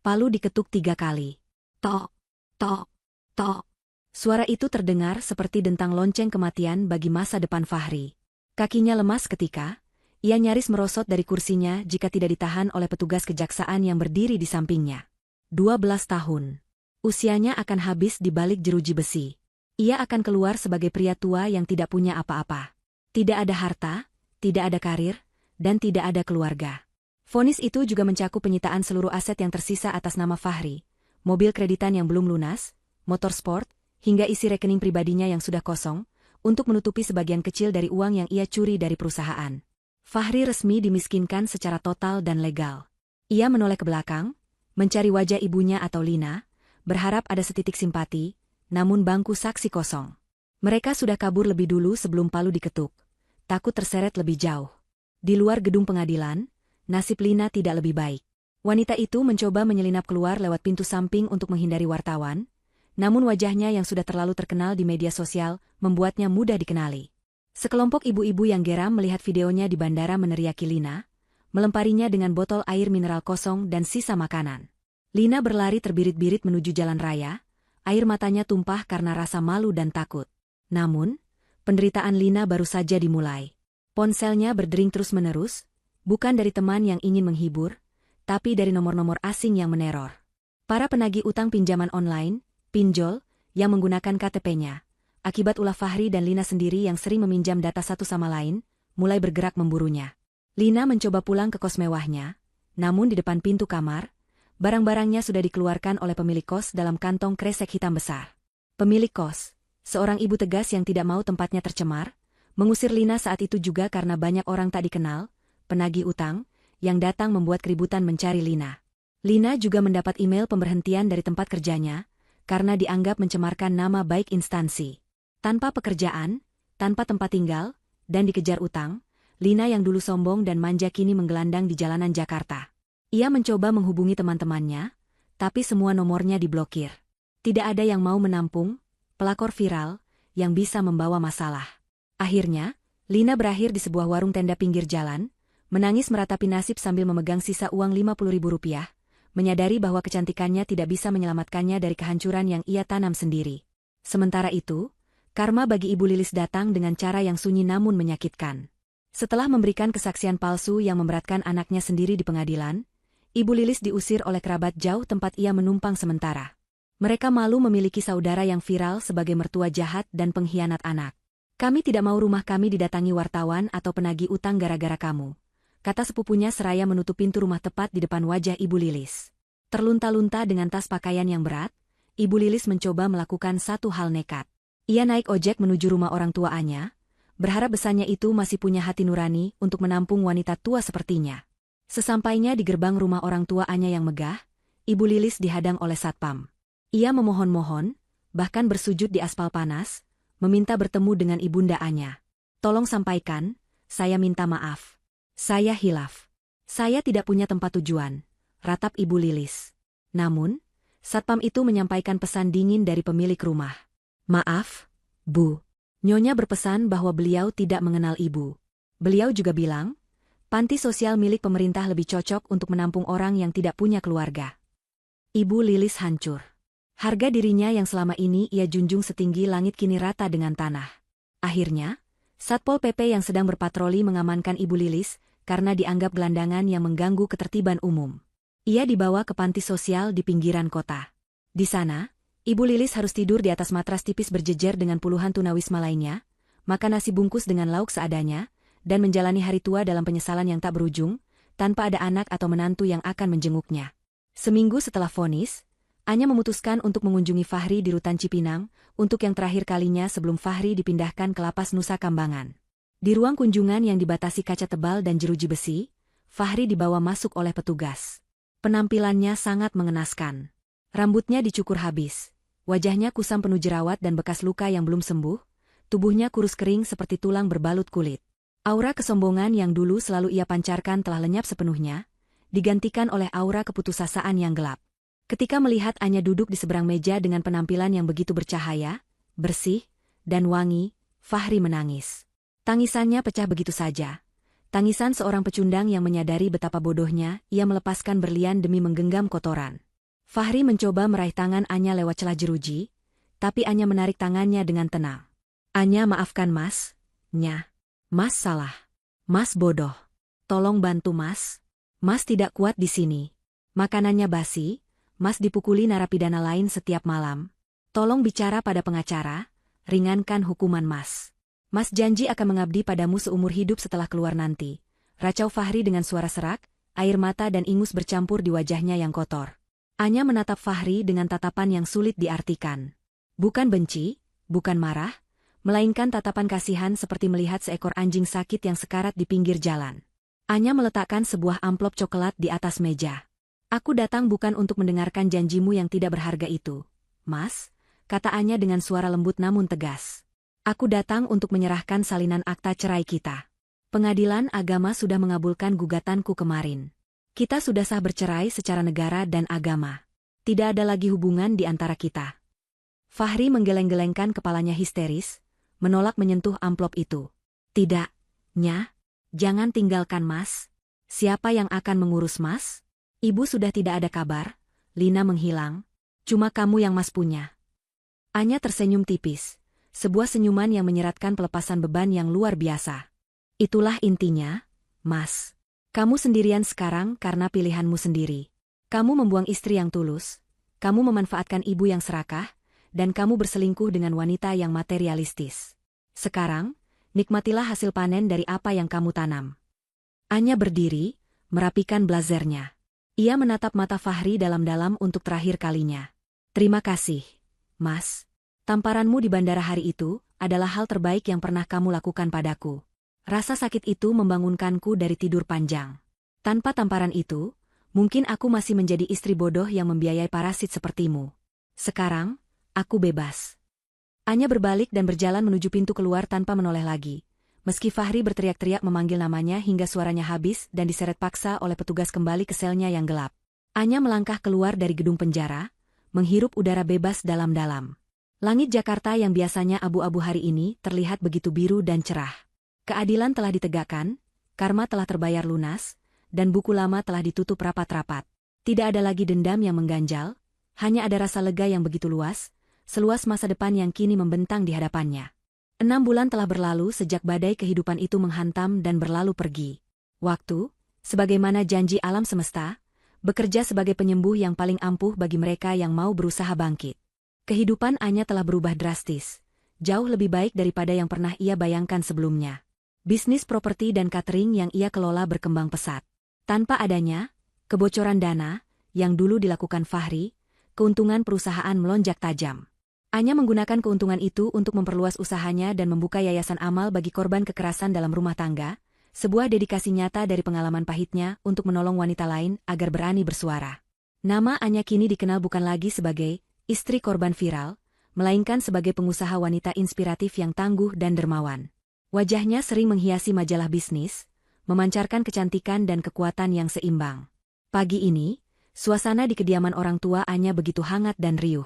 Palu diketuk 3 kali. Tok, tok, tok. Suara itu terdengar seperti dentang lonceng kematian bagi masa depan Fahri. Kakinya lemas ketika ia nyaris merosot dari kursinya jika tidak ditahan oleh petugas kejaksaan yang berdiri di sampingnya. 12 tahun. Usianya akan habis di balik jeruji besi. Ia akan keluar sebagai pria tua yang tidak punya apa-apa. Tidak ada harta, tidak ada karir, dan tidak ada keluarga. Vonis itu juga mencakup penyitaan seluruh aset yang tersisa atas nama Fahri, mobil kreditan yang belum lunas, motor sport, hingga isi rekening pribadinya yang sudah kosong, untuk menutupi sebagian kecil dari uang yang ia curi dari perusahaan. Fahri resmi dimiskinkan secara total dan legal. Ia menoleh ke belakang, mencari wajah ibunya atau Lina, berharap ada setitik simpati, namun bangku saksi kosong. Mereka sudah kabur lebih dulu sebelum palu diketuk, takut terseret lebih jauh. Di luar gedung pengadilan, nasib Lina tidak lebih baik. Wanita itu mencoba menyelinap keluar lewat pintu samping untuk menghindari wartawan, namun wajahnya yang sudah terlalu terkenal di media sosial membuatnya mudah dikenali. Sekelompok ibu-ibu yang geram melihat videonya di bandara meneriaki Lina, melemparinya dengan botol air mineral kosong dan sisa makanan. Lina berlari terbirit-birit menuju jalan raya, air matanya tumpah karena rasa malu dan takut. Namun, penderitaan Lina baru saja dimulai. Ponselnya berdering terus-menerus, bukan dari teman yang ingin menghibur, tapi dari nomor-nomor asing yang meneror. Para penagih utang pinjaman online, pinjol, yang menggunakan KTP-nya, akibat ulah Fahri dan Lina sendiri yang sering meminjam data satu sama lain, mulai bergerak memburunya. Lina mencoba pulang ke kos mewahnya, namun di depan pintu kamar, barang-barangnya sudah dikeluarkan oleh pemilik kos dalam kantong kresek hitam besar. Pemilik kos, seorang ibu tegas yang tidak mau tempatnya tercemar, mengusir Lina saat itu juga karena banyak orang tak dikenal, penagih utang, yang datang membuat keributan mencari Lina. Lina juga mendapat email pemberhentian dari tempat kerjanya, karena dianggap mencemarkan nama baik instansi. Tanpa pekerjaan, tanpa tempat tinggal, dan dikejar utang, Lina yang dulu sombong dan manja kini menggelandang di jalanan Jakarta. Ia mencoba menghubungi teman-temannya, tapi semua nomornya diblokir. Tidak ada yang mau menampung pelakor viral yang bisa membawa masalah. Akhirnya, Lina berakhir di sebuah warung tenda pinggir jalan, menangis meratapi nasib sambil memegang sisa uang Rp50.000, menyadari bahwa kecantikannya tidak bisa menyelamatkannya dari kehancuran yang ia tanam sendiri. Sementara itu, karma bagi Ibu Lilis datang dengan cara yang sunyi namun menyakitkan. Setelah memberikan kesaksian palsu yang memberatkan anaknya sendiri di pengadilan, Ibu Lilis diusir oleh kerabat jauh tempat ia menumpang sementara. Mereka malu memiliki saudara yang viral sebagai mertua jahat dan pengkhianat anak. "Kami tidak mau rumah kami didatangi wartawan atau penagih utang gara-gara kamu," kata sepupunya seraya menutup pintu rumah tepat di depan wajah Ibu Lilis. Terlunta-lunta dengan tas pakaian yang berat, Ibu Lilis mencoba melakukan satu hal nekat. Ia naik ojek menuju rumah orang tua Anya, berharap besannya itu masih punya hati nurani untuk menampung wanita tua sepertinya. Sesampainya di gerbang rumah orang tua Anya yang megah, Ibu Lilis dihadang oleh satpam. Ia memohon-mohon, bahkan bersujud di aspal panas, meminta bertemu dengan ibunda Anya. "Tolong sampaikan, saya minta maaf. Saya hilaf. Saya tidak punya tempat tujuan," ratap Ibu Lilis. Namun, satpam itu menyampaikan pesan dingin dari pemilik rumah. "Maaf, Bu. Nyonya berpesan bahwa beliau tidak mengenal Ibu. Beliau juga bilang, panti sosial milik pemerintah lebih cocok untuk menampung orang yang tidak punya keluarga." Ibu Lilis hancur. Harga dirinya yang selama ini ia junjung setinggi langit kini rata dengan tanah. Akhirnya, Satpol PP yang sedang berpatroli mengamankan Ibu Lilis karena dianggap gelandangan yang mengganggu ketertiban umum. Ia dibawa ke panti sosial di pinggiran kota. Di sana, Ibu Lilis harus tidur di atas matras tipis berjejer dengan puluhan tunawisma lainnya, makan nasi bungkus dengan lauk seadanya, dan menjalani hari tua dalam penyesalan yang tak berujung, tanpa ada anak atau menantu yang akan menjenguknya. Seminggu setelah vonis, Anya memutuskan untuk mengunjungi Fahri di Rutan Cipinang, untuk yang terakhir kalinya sebelum Fahri dipindahkan ke lapas Nusa Kambangan. Di ruang kunjungan yang dibatasi kaca tebal dan jeruji besi, Fahri dibawa masuk oleh petugas. Penampilannya sangat mengenaskan. Rambutnya dicukur habis, wajahnya kusam penuh jerawat dan bekas luka yang belum sembuh, tubuhnya kurus kering seperti tulang berbalut kulit. Aura kesombongan yang dulu selalu ia pancarkan telah lenyap sepenuhnya, digantikan oleh aura keputusasaan yang gelap. Ketika melihat Anya duduk di seberang meja dengan penampilan yang begitu bercahaya, bersih, dan wangi, Fahri menangis. Tangisannya pecah begitu saja. Tangisan seorang pecundang yang menyadari betapa bodohnya ia melepaskan berlian demi menggenggam kotoran. Fahri mencoba meraih tangan Anya lewat celah jeruji, tapi Anya menarik tangannya dengan tenang. Anya, maafkan Mas. Nya. Mas salah. Mas bodoh. Tolong bantu Mas. Mas tidak kuat di sini. Makanannya basi. Mas dipukuli narapidana lain setiap malam. Tolong bicara pada pengacara, ringankan hukuman Mas. Mas janji akan mengabdi padamu seumur hidup setelah keluar nanti. Racau Fahri dengan suara serak, air mata dan ingus bercampur di wajahnya yang kotor. Anya menatap Fahri dengan tatapan yang sulit diartikan. Bukan benci, bukan marah, melainkan tatapan kasihan seperti melihat seekor anjing sakit yang sekarat di pinggir jalan. Anya meletakkan sebuah amplop coklat di atas meja. Aku datang bukan untuk mendengarkan janjimu yang tidak berharga itu, Mas, kata Anya dengan suara lembut namun tegas. Aku datang untuk menyerahkan salinan akta cerai kita. Pengadilan agama sudah mengabulkan gugatanku kemarin. Kita sudah sah bercerai secara negara dan agama. Tidak ada lagi hubungan di antara kita. Fahri menggeleng-gelengkan kepalanya histeris, menolak menyentuh amplop itu. Tidak, Nya, jangan tinggalkan Mas. Siapa yang akan mengurus Mas? Ibu sudah tidak ada kabar, Lina menghilang, cuma kamu yang Mas punya. Anya tersenyum tipis, sebuah senyuman yang menyeratkan pelepasan beban yang luar biasa. Itulah intinya, Mas. Kamu sendirian sekarang karena pilihanmu sendiri. Kamu membuang istri yang tulus, kamu memanfaatkan ibu yang serakah, dan kamu berselingkuh dengan wanita yang materialistis. Sekarang, nikmatilah hasil panen dari apa yang kamu tanam. Anya berdiri, merapikan blazernya. Ia menatap mata Fahri dalam-dalam untuk terakhir kalinya. Terima kasih, Mas. Tamparanmu di bandara hari itu adalah hal terbaik yang pernah kamu lakukan padaku. Rasa sakit itu membangunkanku dari tidur panjang. Tanpa tamparan itu, mungkin aku masih menjadi istri bodoh yang membiayai parasit sepertimu. Sekarang, aku bebas. Anya berbalik dan berjalan menuju pintu keluar tanpa menoleh lagi. Meski Fahri berteriak-teriak memanggil namanya hingga suaranya habis dan diseret paksa oleh petugas kembali ke selnya yang gelap. Anya melangkah keluar dari gedung penjara, menghirup udara bebas dalam-dalam. Langit Jakarta yang biasanya abu-abu hari ini terlihat begitu biru dan cerah. Keadilan telah ditegakkan, karma telah terbayar lunas, dan buku lama telah ditutup rapat-rapat. Tidak ada lagi dendam yang mengganjal, hanya ada rasa lega yang begitu luas, seluas masa depan yang kini membentang di hadapannya. 6 bulan telah berlalu sejak badai kehidupan itu menghantam dan berlalu pergi. Waktu, sebagaimana janji alam semesta, bekerja sebagai penyembuh yang paling ampuh bagi mereka yang mau berusaha bangkit. Kehidupan Anya telah berubah drastis, jauh lebih baik daripada yang pernah ia bayangkan sebelumnya. Bisnis properti dan catering yang ia kelola berkembang pesat. Tanpa adanya kebocoran dana yang dulu dilakukan Fahri, keuntungan perusahaan melonjak tajam. Anya menggunakan keuntungan itu untuk memperluas usahanya dan membuka yayasan amal bagi korban kekerasan dalam rumah tangga, sebuah dedikasi nyata dari pengalaman pahitnya untuk menolong wanita lain agar berani bersuara. Nama Anya kini dikenal bukan lagi sebagai istri korban viral, melainkan sebagai pengusaha wanita inspiratif yang tangguh dan dermawan. Wajahnya sering menghiasi majalah bisnis, memancarkan kecantikan dan kekuatan yang seimbang. Pagi ini, suasana di kediaman orang tua Anya begitu hangat dan riuh.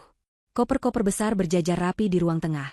Koper-koper besar berjajar rapi di ruang tengah.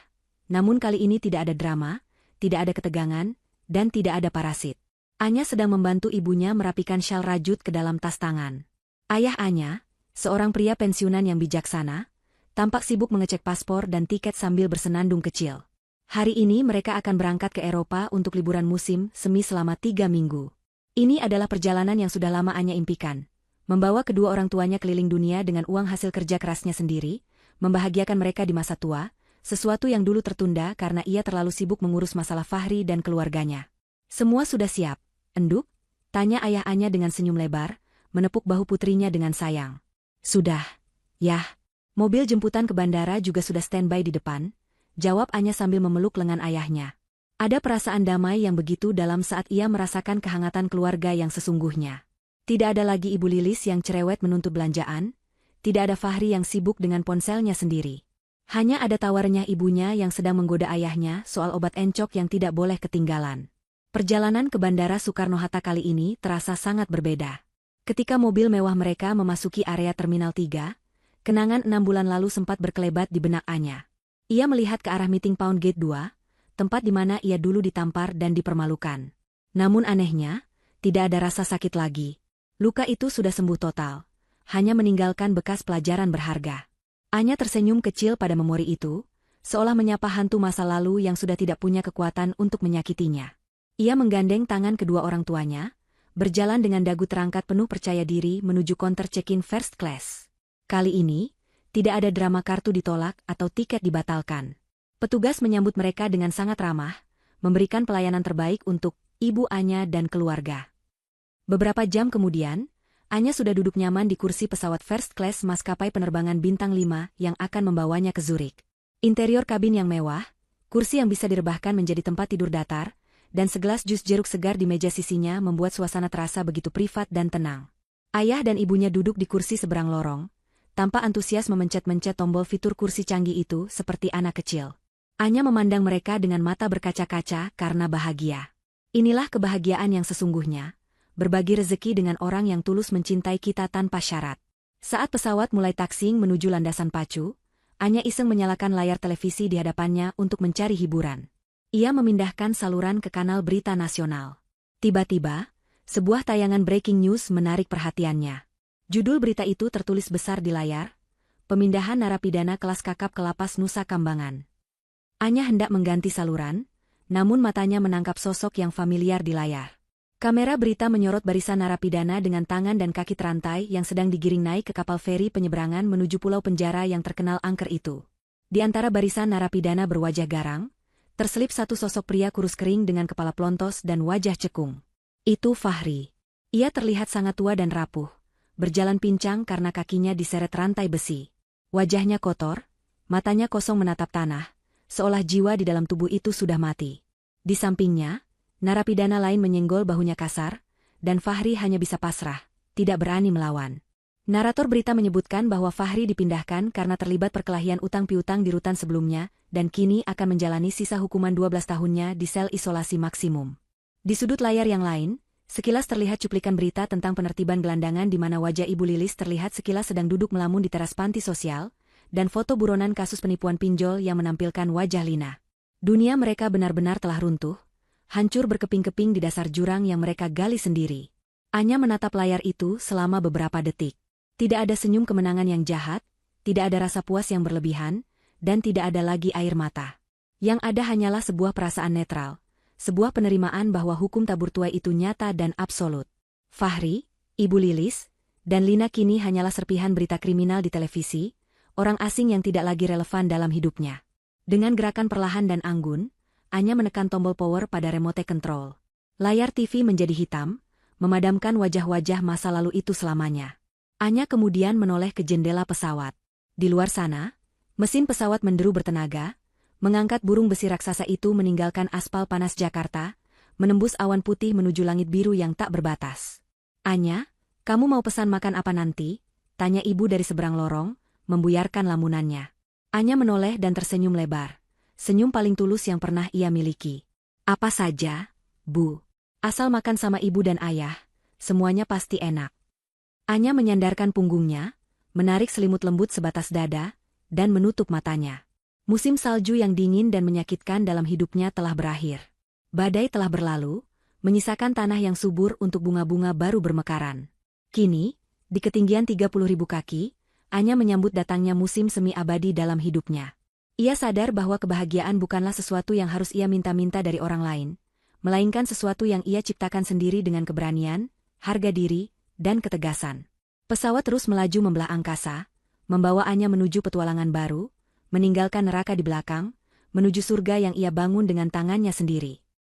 Namun kali ini tidak ada drama, tidak ada ketegangan, dan tidak ada parasit. Anya sedang membantu ibunya merapikan syal rajut ke dalam tas tangan. Ayah Anya, seorang pria pensiunan yang bijaksana, tampak sibuk mengecek paspor dan tiket sambil bersenandung kecil. Hari ini mereka akan berangkat ke Eropa untuk liburan musim semi selama 3 minggu. Ini adalah perjalanan yang sudah lama Anya impikan. Membawa kedua orang tuanya keliling dunia dengan uang hasil kerja kerasnya sendiri, membahagiakan mereka di masa tua, sesuatu yang dulu tertunda karena ia terlalu sibuk mengurus masalah Fahri dan keluarganya. Semua sudah siap, Enduk? Tanya ayah Anya dengan senyum lebar, menepuk bahu putrinya dengan sayang. Sudah, Yah. Mobil jemputan ke bandara juga sudah standby di depan, jawab Anya sambil memeluk lengan ayahnya. Ada perasaan damai yang begitu dalam saat ia merasakan kehangatan keluarga yang sesungguhnya. Tidak ada lagi Ibu Lilis yang cerewet menuntut belanjaan, tidak ada Fahri yang sibuk dengan ponselnya sendiri. Hanya ada tawarnya ibunya yang sedang menggoda ayahnya soal obat encok yang tidak boleh ketinggalan. Perjalanan ke Bandara Soekarno-Hatta kali ini terasa sangat berbeda. Ketika mobil mewah mereka memasuki area Terminal 3, kenangan 6 bulan lalu sempat berkelebat di benak Anya. Ia melihat ke arah Meeting Point Gate 2, tempat di mana ia dulu ditampar dan dipermalukan. Namun anehnya, tidak ada rasa sakit lagi. Luka itu sudah sembuh total, hanya meninggalkan bekas pelajaran berharga. Anya tersenyum kecil pada memori itu, seolah menyapa hantu masa lalu yang sudah tidak punya kekuatan untuk menyakitinya. Ia menggandeng tangan kedua orang tuanya, berjalan dengan dagu terangkat penuh percaya diri menuju counter check-in first class. Kali ini, tidak ada drama kartu ditolak atau tiket dibatalkan. Petugas menyambut mereka dengan sangat ramah, memberikan pelayanan terbaik untuk Ibu Anya dan keluarga. Beberapa jam kemudian, Anya sudah duduk nyaman di kursi pesawat first class maskapai penerbangan bintang 5 yang akan membawanya ke Zurich. Interior kabin yang mewah, kursi yang bisa direbahkan menjadi tempat tidur datar, dan segelas jus jeruk segar di meja sisinya membuat suasana terasa begitu privat dan tenang. Ayah dan ibunya duduk di kursi seberang lorong, tanpa antusias memencet-mencet tombol fitur kursi canggih itu seperti anak kecil. Anya memandang mereka dengan mata berkaca-kaca karena bahagia. Inilah kebahagiaan yang sesungguhnya, berbagi rezeki dengan orang yang tulus mencintai kita tanpa syarat. Saat pesawat mulai taksing menuju landasan pacu, Anya iseng menyalakan layar televisi di hadapannya untuk mencari hiburan. Ia memindahkan saluran ke kanal berita nasional. Tiba-tiba, sebuah tayangan breaking news menarik perhatiannya. Judul berita itu tertulis besar di layar, pemindahan narapidana kelas kakap ke lapas Nusa Kambangan. Anya hendak mengganti saluran, namun matanya menangkap sosok yang familiar di layar. Kamera berita menyorot barisan narapidana dengan tangan dan kaki terantai yang sedang digiring naik ke kapal feri penyeberangan menuju pulau penjara yang terkenal angker itu. Di antara barisan narapidana berwajah garang, terselip satu sosok pria kurus kering dengan kepala plontos dan wajah cekung. Itu Fahri. Ia terlihat sangat tua dan rapuh, berjalan pincang karena kakinya diseret rantai besi. Wajahnya kotor, matanya kosong menatap tanah, seolah jiwa di dalam tubuh itu sudah mati. Di sampingnya, narapidana lain menyenggol bahunya kasar, dan Fahri hanya bisa pasrah, tidak berani melawan. Narator berita menyebutkan bahwa Fahri dipindahkan karena terlibat perkelahian utang piutang di rutan sebelumnya, dan kini akan menjalani sisa hukuman 12 tahunnya di sel isolasi maksimum. Di sudut layar yang lain, sekilas terlihat cuplikan berita tentang penertiban gelandangan di mana wajah Ibu Lilis terlihat sekilas sedang duduk melamun di teras panti sosial, dan foto buronan kasus penipuan pinjol yang menampilkan wajah Lina. Dunia mereka benar-benar telah runtuh, hancur berkeping-keping di dasar jurang yang mereka gali sendiri. Anya menatap layar itu selama beberapa detik. Tidak ada senyum kemenangan yang jahat, tidak ada rasa puas yang berlebihan, dan tidak ada lagi air mata. Yang ada hanyalah sebuah perasaan netral, sebuah penerimaan bahwa hukum tabur tuai itu nyata dan absolut. Fahri, Ibu Lilis, dan Lina kini hanyalah serpihan berita kriminal di televisi, orang asing yang tidak lagi relevan dalam hidupnya. Dengan gerakan perlahan dan anggun, Anya menekan tombol power pada remote control. Layar TV menjadi hitam, memadamkan wajah-wajah masa lalu itu selamanya. Anya kemudian menoleh ke jendela pesawat. Di luar sana, mesin pesawat menderu bertenaga, mengangkat burung besi raksasa itu meninggalkan aspal panas Jakarta, menembus awan putih menuju langit biru yang tak berbatas. Anya, kamu mau pesan makan apa nanti? Tanya ibu dari seberang lorong, membuyarkan lamunannya. Anya menoleh dan tersenyum lebar. Senyum paling tulus yang pernah ia miliki. Apa saja, Bu. Asal makan sama ibu dan ayah, semuanya pasti enak. Anya menyandarkan punggungnya, menarik selimut lembut sebatas dada, dan menutup matanya. Musim salju yang dingin dan menyakitkan dalam hidupnya telah berakhir. Badai telah berlalu, menyisakan tanah yang subur untuk bunga-bunga baru bermekaran. Kini, di ketinggian 30.000 kaki, Anya menyambut datangnya musim semi abadi dalam hidupnya. Ia sadar bahwa kebahagiaan bukanlah sesuatu yang harus ia minta-minta dari orang lain, melainkan sesuatu yang ia ciptakan sendiri dengan keberanian, harga diri, dan ketegasan. Pesawat terus melaju membelah angkasa, membawaannya menuju petualangan baru, meninggalkan neraka di belakang, menuju surga yang ia bangun dengan tangannya sendiri.